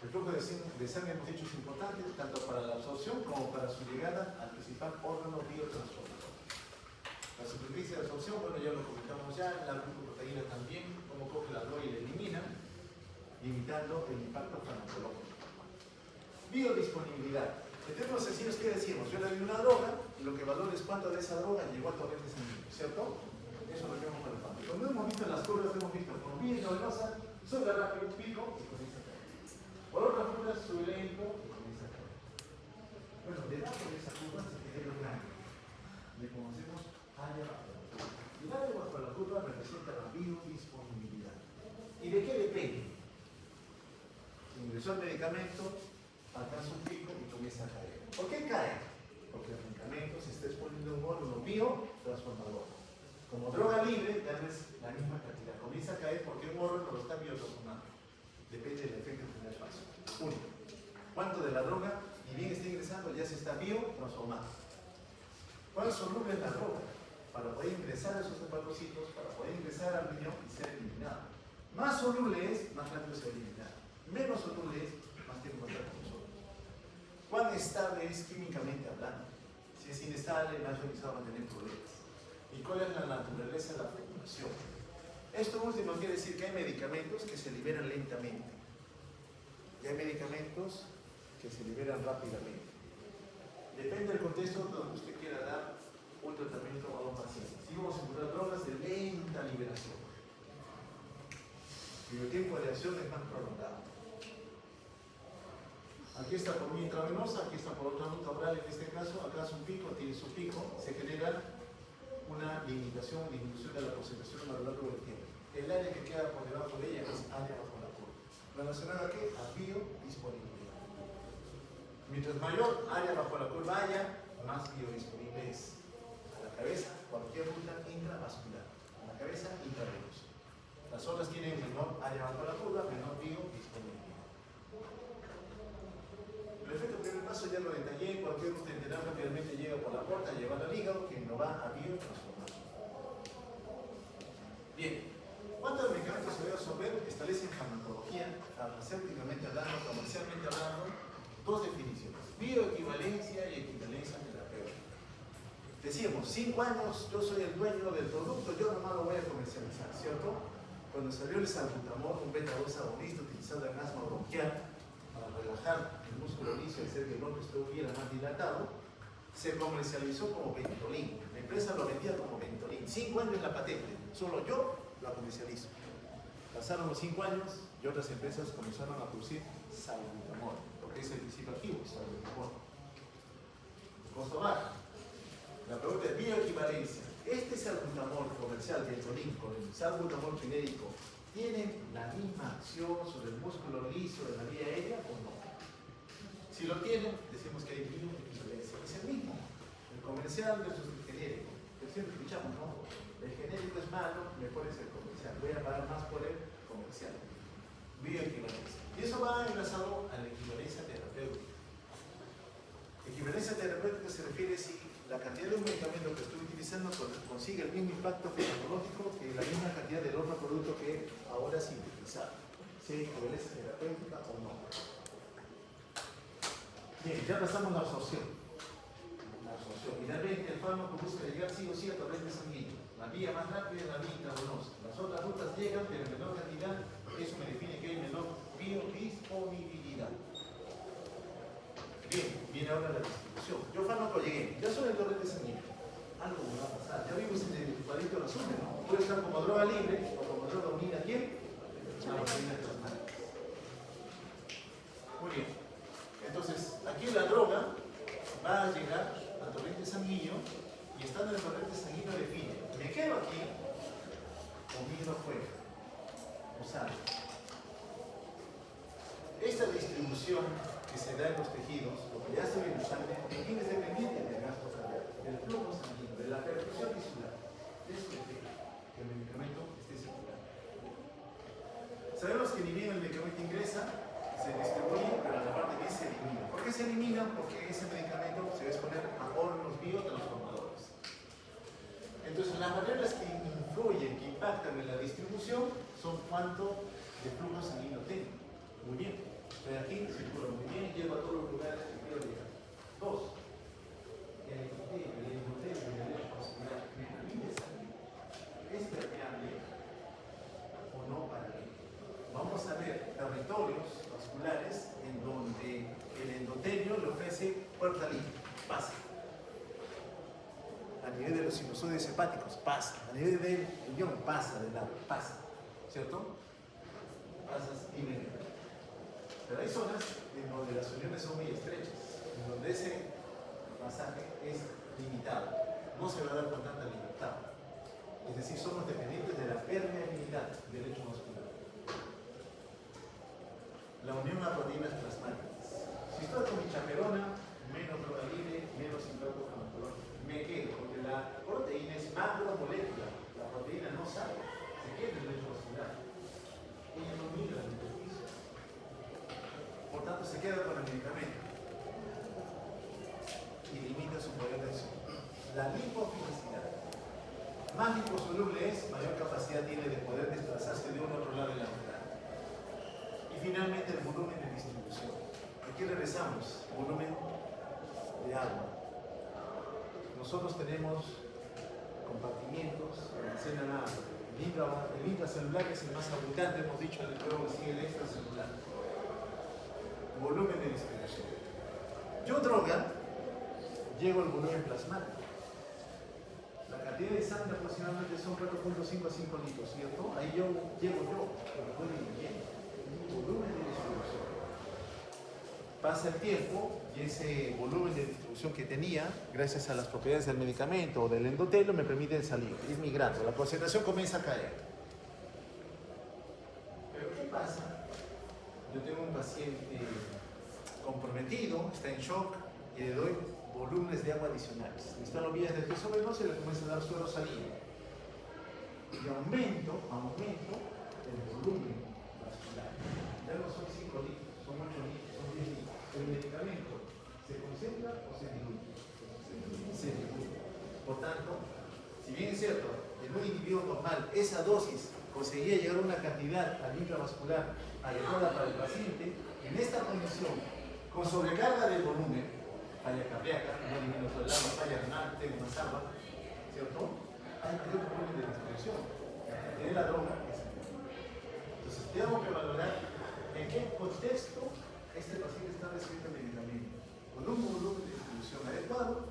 El flujo de sangre, hemos dicho, es importante tanto para la absorción como para su llegada al principal órgano biotransformador. La superficie de absorción, bueno, ya lo comentamos ya, la glucoproteína también, cómo coge la droga y la elimina, limitando el impacto farmacológico. Biodisponibilidad. En términos sencillos, ¿qué decimos? Yo le doy una droga y lo que valoro es cuánto de esa droga llegó al torrente sanguíneo, ¿cierto? Eso es lo que hemos calculado. Cuando hemos visto en las curvas, hemos visto con vía intravenosa, sube rápido, pico y comienza a caer. Por otras curvas, sube lento y comienza a caer. Bueno, debajo de esa curva se genera un área. Le conocemos área bajo la curva. Y el área bajo la curva representa la biodisponibilidad. ¿Y de qué depende? Si ingresó el medicamento, alcanza un pico y comienza a caer. ¿Por qué cae? Porque el medicamento se está exponiendo a un órgano biotransformador. Como droga libre, ya no es la misma cantidad. Comienza a caer porque un órgano lo está biotransformando. Depende del efecto del primer paso. Uno, ¿cuánto de la droga, y bien está ingresando, ya se está biotransformando? ¿Cuál soluble es la droga? Para poder ingresar a esos hepatocitos, para poder ingresar al riñón y ser eliminado. Más soluble es, más rápido se va a eliminar. Menos soluble es, más tiempo va a estar con nosotros. ¿Cuán estable es químicamente hablando? Si es inestable, más realizado va a tener problemas. ¿Y cuál es la naturaleza de la formulación? Esto último quiere decir que hay medicamentos que se liberan lentamente y hay medicamentos que se liberan rápidamente. Depende del contexto donde usted quiera dar un tratamiento a un paciente. Si vamos a encontrar drogas de lenta liberación, y el tiempo de acción es más prolongado. Aquí está por vía intravenosa, aquí está por otra ruta oral en este caso, acá es un pico, tiene su pico, se genera una limitación, disminución de la concentración a lo largo del tiempo. El área que queda por debajo de ella es área bajo la curva. ¿Relacionada a qué? A biodisponibilidad. Mientras mayor área bajo la curva haya, más biodisponible es. A la cabeza, cualquier ruta intravascular. A la cabeza, intravenosa. Las otras tienen menor área bajo la curva, menor biodisponibilidad. El efecto primer paso ya lo detallé, cualquier ruta intestinal rápidamente llega por la puerta, lleva al hígado, que no va a biotransformar. Bien, ¿cuántos medicamentos se debe absorber? Establecen farmacología, farmacéuticamente hablando, comercialmente hablando, dos definiciones: bioequivalencia y equivalencia terapéutica. Decíamos, 5 años, yo soy el dueño del producto, yo nomás lo voy a comercializar, ¿cierto? Cuando salió el salbutamol, un beta-2 agonista utilizado en asma bronquial, para relajar el músculo liso y hacer que el órgano estuviera más dilatado, se comercializó como Ventolin. La empresa lo vendía como Ventolin. 5 años la patente, solo yo la comercializo. Pasaron los 5 años y otras empresas comenzaron a producir salbutamol, porque es el principio activo, salbutamol. Costo bajo. La pregunta es bioequivalencia. ¿Este salbutamol comercial Ventolin con el salbutamol genérico tienen la misma acción sobre el músculo liso de la vía aérea o no? Si lo tienen, decimos que hay bioequivalencia. Es el mismo, el comercial versus el genérico. Pero siempre escuchamos, ¿no? El genérico es malo, mejor es el comercial. Voy a pagar más por el comercial. Bioequivalencia. Y eso va enlazado a la equivalencia terapéutica. Equivalencia terapéutica se refiere si la cantidad de un medicamento que estoy utilizando consigue el mismo impacto farmacológico que la misma cantidad del otro producto que ahora es sintetizado. Si hay equivalencia terapéutica o no. Bien, ya pasamos la absorción. Finalmente, el fármaco busca llegar sí o sí a torrente sanguíneo. La vía más rápida es la vía intravenosa. Las otras rutas llegan, pero en menor cantidad. Eso me define que hay menor biodisponibilidad. Bien, viene ahora la distribución. Yo fármaco llegué, ya soy el torrente sanguíneo. Algo me va a pasar. Ya vimos en el cuadrito el resumen, ¿no? Puede estar como droga libre o como droga unida. ¿Quién? La proteína plasmática. Muy bien. Entonces, aquí la droga va a llegar al torrente sanguíneo y estando en el torrente sanguíneo define: ¿me quedo aquí o miro afuera? O salgo. Esta distribución que se da en los tejidos, lo que ya se ve en la sangre, ¿de quién es dependiente? Del gasto cardíaco, del flujo sanguíneo, de la perfusión tisular. Eso depende, que el medicamento esté circulando. Sabemos que ni bien el medicamento ingresa, se distribuye, pero la parte que se elimina. ¿Por qué se elimina? Porque ese medicamento se va a exponer a órganos biotransformadores. Entonces, las variables que influyen, que impactan en la distribución son cuánto de flujo sanguíneo tengo. Muy bien. Estoy aquí, circulo muy bien, llego a todos los lugares que quiero llegar. 2. El endotelio del eje vascular es permeable o no para mí. Vamos a ver territorios vasculares en donde el endotelio le ofrece puerta libre, pasa. A nivel de los sinusoides hepáticos, pasa. A nivel del riñón, pasa de lado, pasa. ¿Cierto? Pasas y ven. Pero hay zonas en donde las uniones son muy estrechas, en donde ese pasaje es limitado. No se va a dar con tanta libertad. Es decir, somos dependientes de la permeabilidad del lecho vascular. La unión a proteínas plasmáticas. Si estoy con mi chaperona, menos droga libre, menos impacto farmacológico. Me quedo, porque la proteína es macromolécula. La proteína no sale, se queda en el lecho vascular. Ella no migra en el piso. Por tanto, se queda con el medicamento y limita su poder de acción. La lipofilicidad. Más liposoluble es, mayor capacidad tiene de poder desplazarse de un otro lado de la membrana. Y finalmente, el volumen de distribución. Aquí regresamos, volumen de agua. Nosotros tenemos compartimientos que almacenan agua. El intracelular es el más abundante, hemos dicho, luego sigue el extracelular. Volumen de distribución. Yo, droga, llego al volumen plasmático. La cantidad de sangre aproximadamente son 4.5 a 5 litros, ¿cierto? Ahí llego yo, pero puedo ir lleno. Volumen de distribución. Pasa el tiempo y ese volumen de distribución que tenía, gracias a las propiedades del medicamento o del endotelio, me permiten salir, ir migrando. La concentración comienza a caer. Pero ¿qué pasa? Yo tengo un paciente comprometido, está en shock y le doy volúmenes de agua adicionales. Están las vías del peso venoso y le comienzo a dar suero salino. Y aumento el volumen vascular. Ya no son 5 litros, son 8 litros, son 10 litros. El medicamento se concentra o se diluye. Se diluye. Por tanto, si bien es cierto, en un individuo normal esa dosis conseguía llegar a una cantidad al intravascular adecuada para el paciente, en esta condición, con sobrecarga del volumen, falla cardíaca, no elimino todo el agua, falla renal, tengo más agua, ¿cierto? Hay mayor volumen de distribución. De la droga es menor. Entonces, tengo que valorar en qué contexto este paciente está recibiendo el medicamento. ¿Con un volumen de distribución adecuado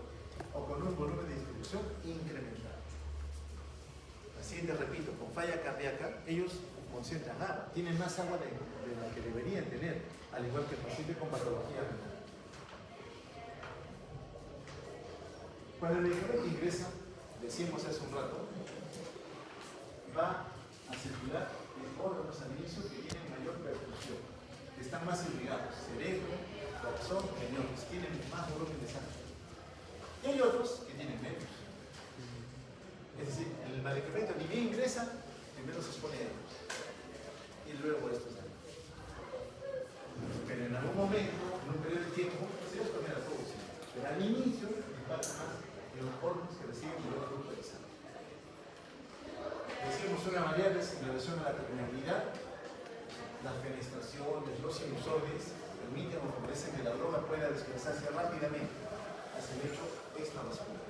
o con un volumen de distribución incrementado? Pacientes, repito, con falla cardíaca, ellos concentran agua, tienen más agua de la que deberían tener, al igual que el paciente con patología renal. Cuando el medicamento ingresa, decíamos hace un rato, va a circular en órganos sanguíneos que tienen mayor perfusión, que están más irrigados, cerebro, corazón, riñones, tienen más volumen de sangre. Y hay otros que tienen menos. Es decir, el medicamento ni bien ingresa, primero se expone a ellos. Y luego estos daños. Pero en algún momento, en un periodo de tiempo, se les expone a todos. Pero al inicio, impacta más en los órganos que reciben mayor flujo de sangre. Decimos una variable en relación a la permeabilidad. Las fenestraciones, los sinusoides permiten o favorecen que la droga pueda desplazarse rápidamente hacia el lecho extravascular.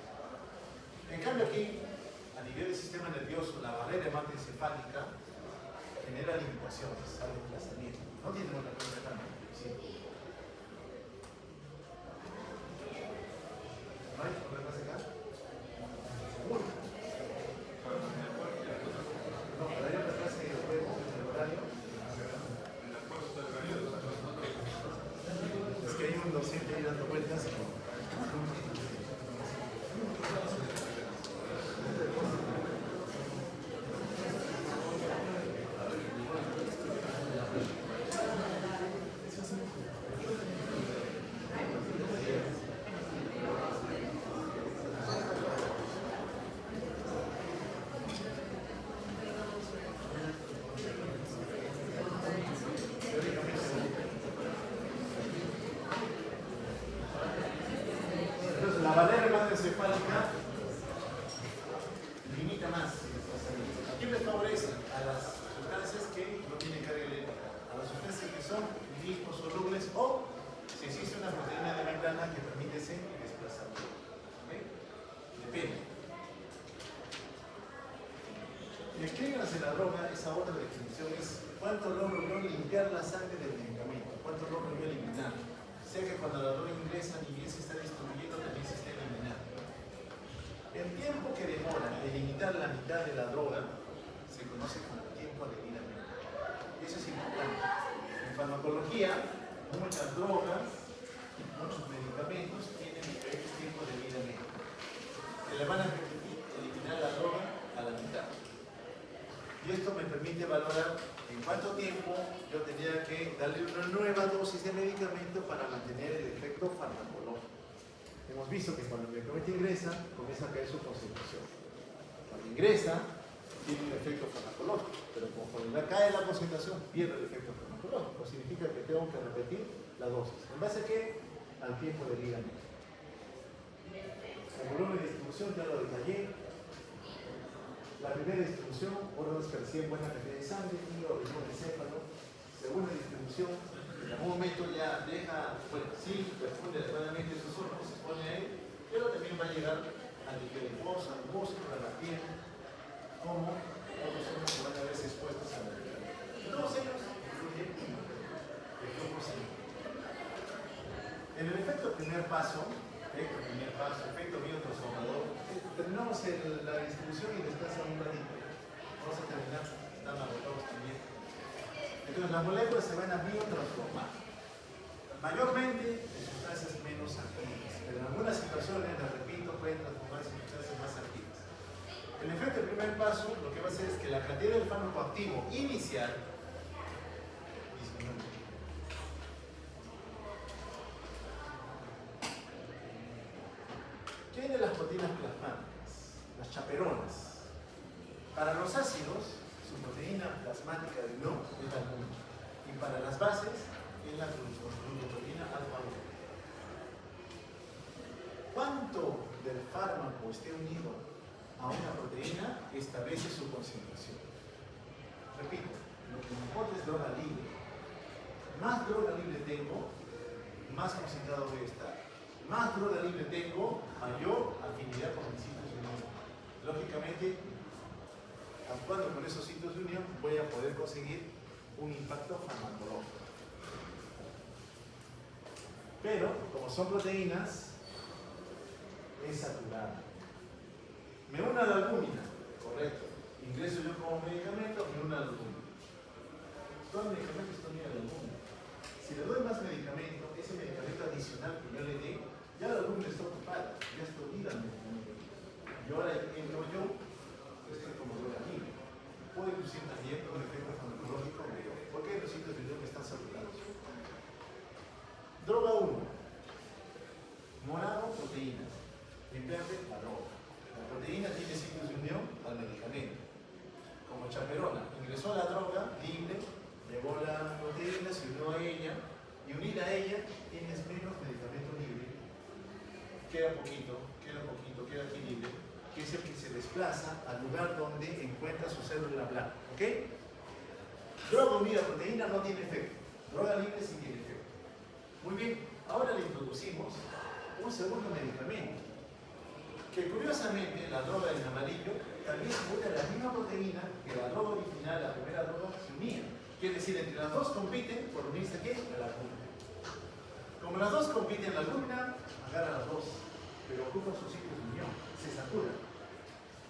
En cambio aquí, a nivel del sistema nervioso, la barrera hematoencefálica genera limitaciones al desplazamiento. No tiene una cosa tan difícil. ¿No hay problemas acá? ¿Seguro? No, pero hay otra clase de juego en el horario. Es que hay un docente ahí dando vueltas. Y escríbanse la droga, esa otra definición es cuánto logro yo limpiar la sangre del medicamento, cuánto logro yo eliminar. Sé que cuando la droga ingresa ni bien se está distribuyendo, también se está eliminando. El tiempo que demora en eliminar la mitad de la droga se conoce como tiempo de vida media. Y eso es importante. En farmacología, muchas drogas, muchos medicamentos tienen diferentes tiempos de vida media. Que le van a permitir eliminar la droga a la mitad. Y esto me permite valorar en cuánto tiempo yo tendría que darle una nueva dosis de medicamento para mantener el efecto farmacológico. Hemos visto que cuando el medicamento ingresa, comienza a caer su concentración. Cuando ingresa, tiene un efecto farmacológico, pero conforme cae la concentración, pierde el efecto farmacológico. Significa que tengo que repetir la dosis. ¿En base a qué? Al tiempo de vida media. El volumen de distribución ya lo detallé. La primera distribución, órganos que reciben buena cantidad de sangre, hígado, riñón, encéfalo. Segunda distribución, en algún momento ya deja, bueno, sí, responde adecuadamente esos órganos, se expone a él, pero también va a llegar a nivel al músculo, a la piel, como otros órganos que van a verse expuestos a la vida. Todos ellos influyen en el flujo sanguíneo. En el efecto primer paso, efecto biotransformador, terminamos la distribución y descansa un ratito. Vamos a terminar, están agotados también. Entonces las moléculas se van a biotransformar. Mayormente en sustancias menos activas, pero en algunas situaciones, les repito, pueden transformarse en sustancias más activas. El efecto del primer paso lo que va a hacer es que la cantidad del fármaco activo inicial disminuye. ¿Qué hay de las proteínas plasmáticas? Las chaperonas. Para los ácidos, su proteína plasmática de no es la albúmina. Y para las bases, es la glucoproteína alfa-1. ¿Cuánto del fármaco esté unido a una proteína establece su concentración? Repito, lo que me importa es droga libre. Más droga libre tengo, más concentrado voy a estar. Más droga libre tengo, mayor afinidad con mis sitios de unión. Lógicamente, actuando con esos sitios de unión, voy a poder conseguir un impacto farmacológico. Pero, como son proteínas, es saturada. Me uno a la albúmina, correcto. Ingreso yo como medicamento, me uno a la albúmina. Todo el medicamento está unido a la albúmina. Si le doy más medicamento, ese medicamento adicional que yo le dé, ya la albúmina está ocupada, ya está unida al medicamento. Y ahora entro yo, estoy como droga libre. Puede inducir también un efecto farmacológico mayor. ¿Por qué los sitios de unión están saturados? Droga 1. Morado, proteínas. En verde, la droga. La proteína tiene sitios de unión al medicamento. Como chaperona, ingresó la droga libre, llevó la proteína, se unió a ella, y unida a ella tienes menos medicamento libre. Queda poquito, queda aquí libre, que es el que se desplaza al lugar donde encuentra su célula blanca. ¿Ok? Droga unida a proteína no tiene efecto. Droga libre sí tiene efecto. Muy bien, ahora le introducimos un segundo medicamento, que curiosamente la droga en amarillo también se une a la misma proteína que la droga original, la primera droga, se unía. Quiere decir, entre las dos compiten por unirse ¿a qué? A la albúmina. Como las dos compiten, la albúmina agarra las dos, pero ocupan sus sitios de unión, se saturan.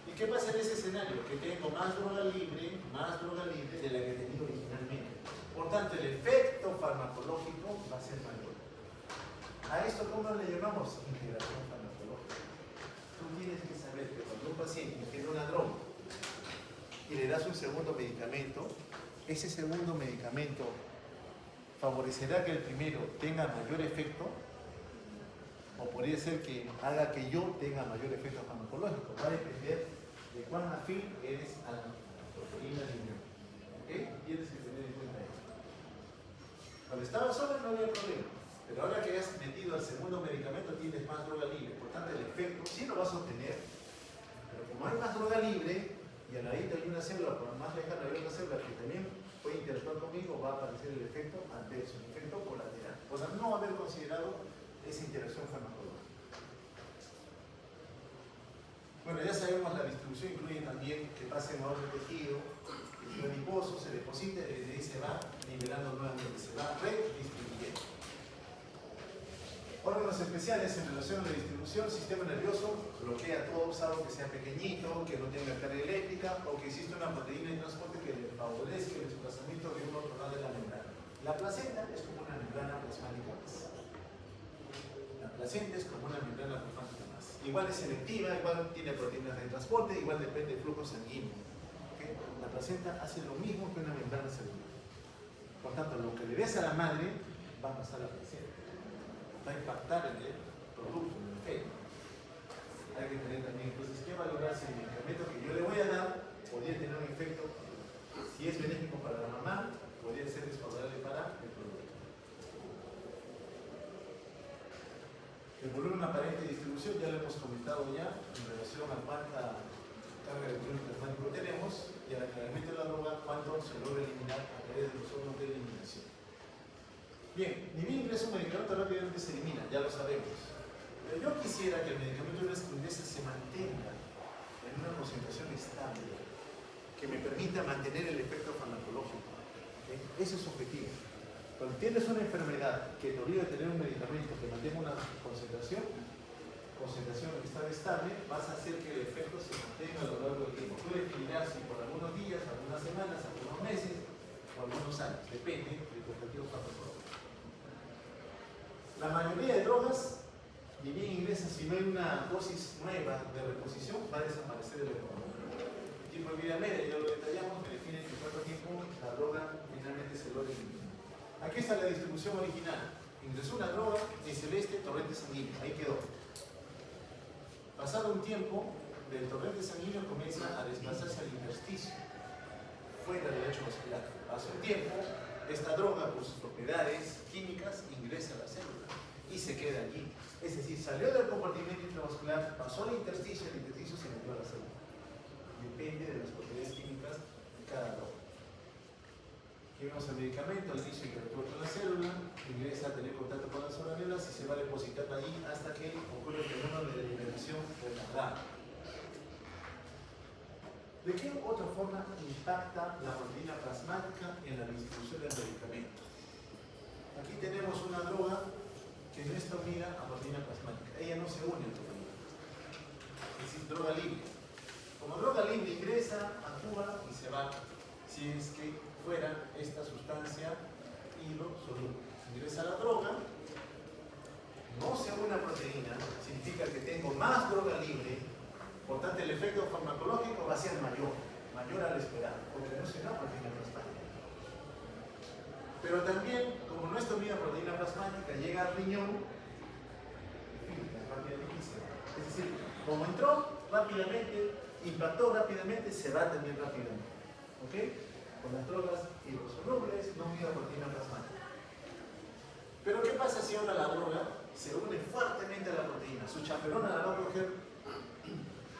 ¿Y qué pasa en ese escenario? Que tengo más droga libre de la que he tenido originalmente. Por tanto, el efecto farmacológico va a ser mayor. A esto, ¿cómo le llamamos? Integración farmacológica. Tú tienes que saber que cuando un paciente tiene una droga y le das un segundo medicamento, ese segundo medicamento favorecerá que el primero tenga mayor efecto, o podría ser que haga que yo tenga mayor efecto farmacológico. Va a depender de cuán afín eres a la proteína de unión. ¿Ok? Tienes que tener en cuenta eso. Cuando estaba solo no había problema, pero ahora que has metido el segundo medicamento tienes más droga libre. Por tanto, el efecto sí lo vas a obtener, pero como hay más droga libre y al ladito hay una célula, por más lejana hay otra célula que también puede interactuar conmigo, va a aparecer el efecto adverso, el efecto colateral. O sea, no haber considerado esa interacción farmacológica. Bueno, ya sabemos la distribución incluye también que pase en orden de tejido adiposo, se deposita y desde ahí se va nivelando nuevamente, se va redistribuyendo. Órganos especiales en relación a la distribución, sistema nervioso, bloquea todo, salvo que sea pequeñito, que no tenga carga eléctrica o que exista una proteína de transporte que le favorezca el desplazamiento de un otro lado de la membrana. La placenta es como una membrana plasmática más. La placenta es como una membrana plasmática más. Igual es selectiva, igual tiene proteínas de transporte, igual depende del flujo sanguíneo. ¿Okay? La placenta hace lo mismo que una membrana celular. Por tanto, lo que le des a la madre va a pasar a la placenta. Va a impactar en el producto, en el feto. Hay que tener también, entonces, que valorar si el medicamento que yo le voy a dar podría tener un efecto, si es benéfico para la mamá, podría ser desfavorable para el producto. El volumen aparente de distribución ya lo hemos comentado ya en relación a cuánta carga de volumen plasmático tenemos y al aclaramiento de la droga cuánto se logra eliminar a través de los órganos de eliminación. Bien, ni bien ingresa un medicamento rápidamente se elimina, ya lo sabemos. Pero yo quisiera que el medicamento de la ingresa se mantenga en una concentración estable que me permita mantener el efecto farmacológico. ¿Okay? Ese es su objetivo. Cuando tienes una enfermedad que te obliga a tener un medicamento que mantenga una concentración estable, vas a hacer que el efecto se mantenga a lo largo del tiempo. Puede definir si por algunos días, algunas semanas, algunos meses o algunos años, depende de tu objetivo farmacológico. La mayoría de drogas, ni bien ingresan, si no hay una dosis nueva de reposición, va a desaparecer el efecto. El tipo de vida media, ya lo detallamos, que define en cuánto tiempo la droga finalmente se logra eliminar. Aquí está la distribución original. Ingresó una droga en celeste, torrente sanguíneo, ahí quedó. Pasado un tiempo, del torrente sanguíneo comienza a desplazarse al intersticio, fuera del lecho vascular. Pasa un tiempo, esta droga, por sus propiedades químicas, ingresa a la célula y se queda allí. Es decir, salió del compartimento intravascular, pasó al intersticio, el intersticio se metió a la célula. Depende de las propiedades químicas de cada droga. Aquí vemos el medicamento, al inicio interactúa con la célula, ingresa a tener contacto con las organelas y se va depositando allí hasta que ocurre el fenómeno de liberación retardada. ¿De qué otra forma impacta la proteína plasmática en la distribución del medicamento? Aquí tenemos una droga que no está unida a proteína plasmática. Ella no se une a proteína. Es decir, droga libre. Como droga libre ingresa, actúa y se va. Si es que fuera esta sustancia hidrosoluble. Ingresa la droga, no se une a proteína, significa que tengo más droga libre. Por tanto, el efecto farmacológico va a ser mayor al esperado, porque no se da proteína plasmática. Pero también, como no está unida a proteína plasmática, llega al riñón, rápidamente se va. Es decir, como entró rápidamente, impactó rápidamente, se va también rápidamente. ¿Ok? Con las drogas hidrosolubles, no unida a proteína plasmática. Pero ¿qué pasa si ahora la droga se une fuertemente a la proteína? Su chaperona la va a coger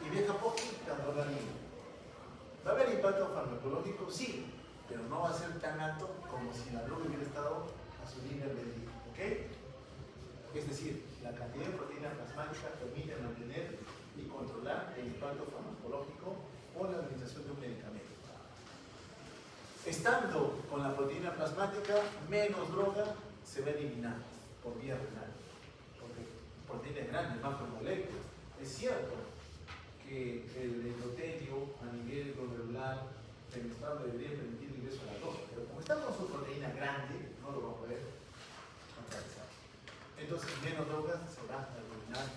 y deja poquita droga libre. ¿Va a haber impacto farmacológico? Sí, pero no va a ser tan alto como si la droga hubiera estado a su línea de ¿ok? Es decir, la cantidad de proteína plasmática permite mantener y controlar el impacto farmacológico o la administración de un medicamento. Estando con la proteína plasmática, menos droga se va a eliminar por vía renal. Porque proteína es grande, macromolécula. Es cierto que el endotelio a nivel glomerular penetrable debería permitir el ingreso a la droga, pero como está con su proteína grande, no lo va a poder atravesar. Entonces, menos drogas se va a eliminar,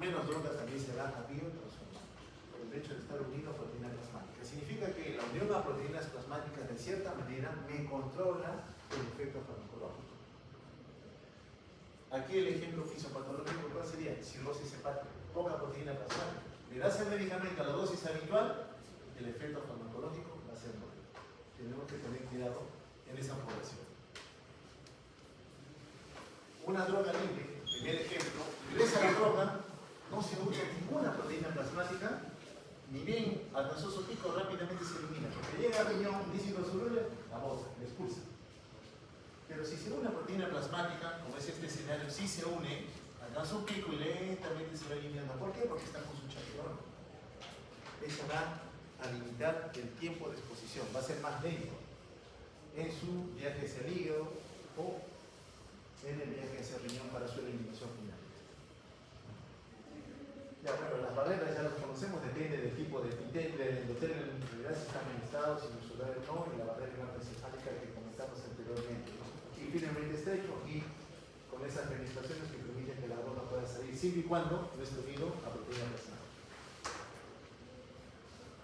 menos drogas también se va a biotransformar por el hecho de estar unido a proteína plasmática. Significa que la unión a proteínas plasmáticas de cierta manera me controla el efecto farmacológico. Aquí el ejemplo fisiopatológico, ¿cuál sería? Cirrosis hepática, poca proteína plasmática. Le das el medicamento a la dosis habitual, el efecto farmacológico va a ser nulo. Tenemos que tener cuidado en esa población. Una droga libre, primer ejemplo, ingresa la droga, no se usa ninguna proteína plasmática, ni bien alcanzó su pico, rápidamente se elimina. Porque llega al riñón, dice hidrosoluble, la bota, la expulsa. Pero si se une una proteína plasmática, como es este escenario, sí se une, alcanza un pico y lentamente se va eliminando. ¿Por qué? Porque está con su chaperón. ella va a limitar el tiempo de exposición, va a ser más lento en su viaje hacia el hígado o en el viaje hacia el riñón para su eliminación final. Ya, bueno, las barreras ya las conocemos, depende del tipo de endotelio en realidad si están amenazados, si los soldados no, y la barrera hematoencefálica que comentamos anteriormente. Y finalmente estrecho y con esas administraciones que permiten que la droga pueda salir siempre y cuando nuestro hígado a proteína plasmática.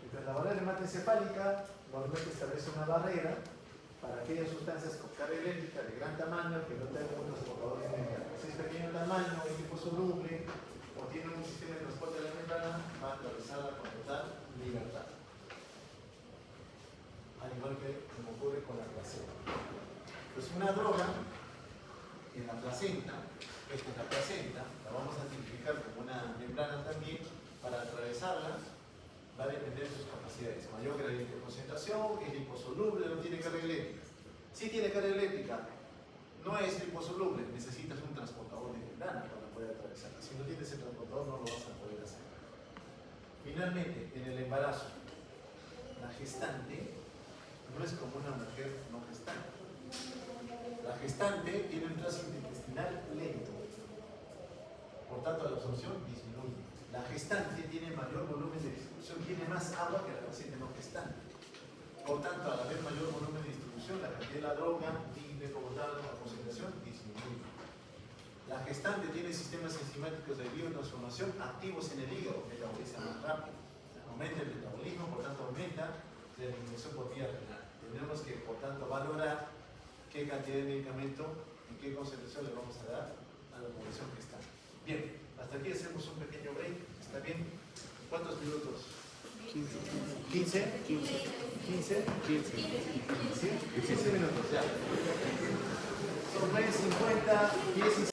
Entonces, la barrera hematoencefálica normalmente establece una barrera para aquellas sustancias con carga eléctrica de gran tamaño que no tengan un transportador de membrana. Si es pequeño tamaño, es liposoluble o tiene un sistema de transporte de la membrana, va a atravesarla con total libertad. Al igual que como ocurre con la placenta. Pues una droga en la placenta, esta es la placenta, la vamos a simplificar como una membrana también, para atravesarla va a depender de sus capacidades. Mayor gradiente de concentración, es liposoluble, no tiene carga eléctrica. Si tiene carga eléctrica, no es liposoluble, necesitas un transportador de membrana para poder atravesarla. Si no tienes el transportador, no lo vas a poder hacer. Finalmente, en el embarazo, la gestante no es como una mujer no gestante. La gestante tiene un tránsito intestinal lento, por tanto la absorción disminuye. La gestante tiene mayor volumen de distribución, tiene más agua que la paciente no gestante. Por tanto, al haber mayor volumen de distribución, la cantidad de la droga, libre como tal, la concentración disminuye. La gestante tiene sistemas enzimáticos de biotransformación activos en el hígado, metaboliza más rápido. Aumenta el metabolismo, por tanto aumenta la eliminación por vía renal. Tenemos que, por tanto, valorar qué cantidad de medicamento y qué concentración le vamos a dar a la población gestante. Bien, hasta aquí hacemos un pequeño break. ¿Está bien? ¿Cuántos minutos? 15. 15 minutos, ya.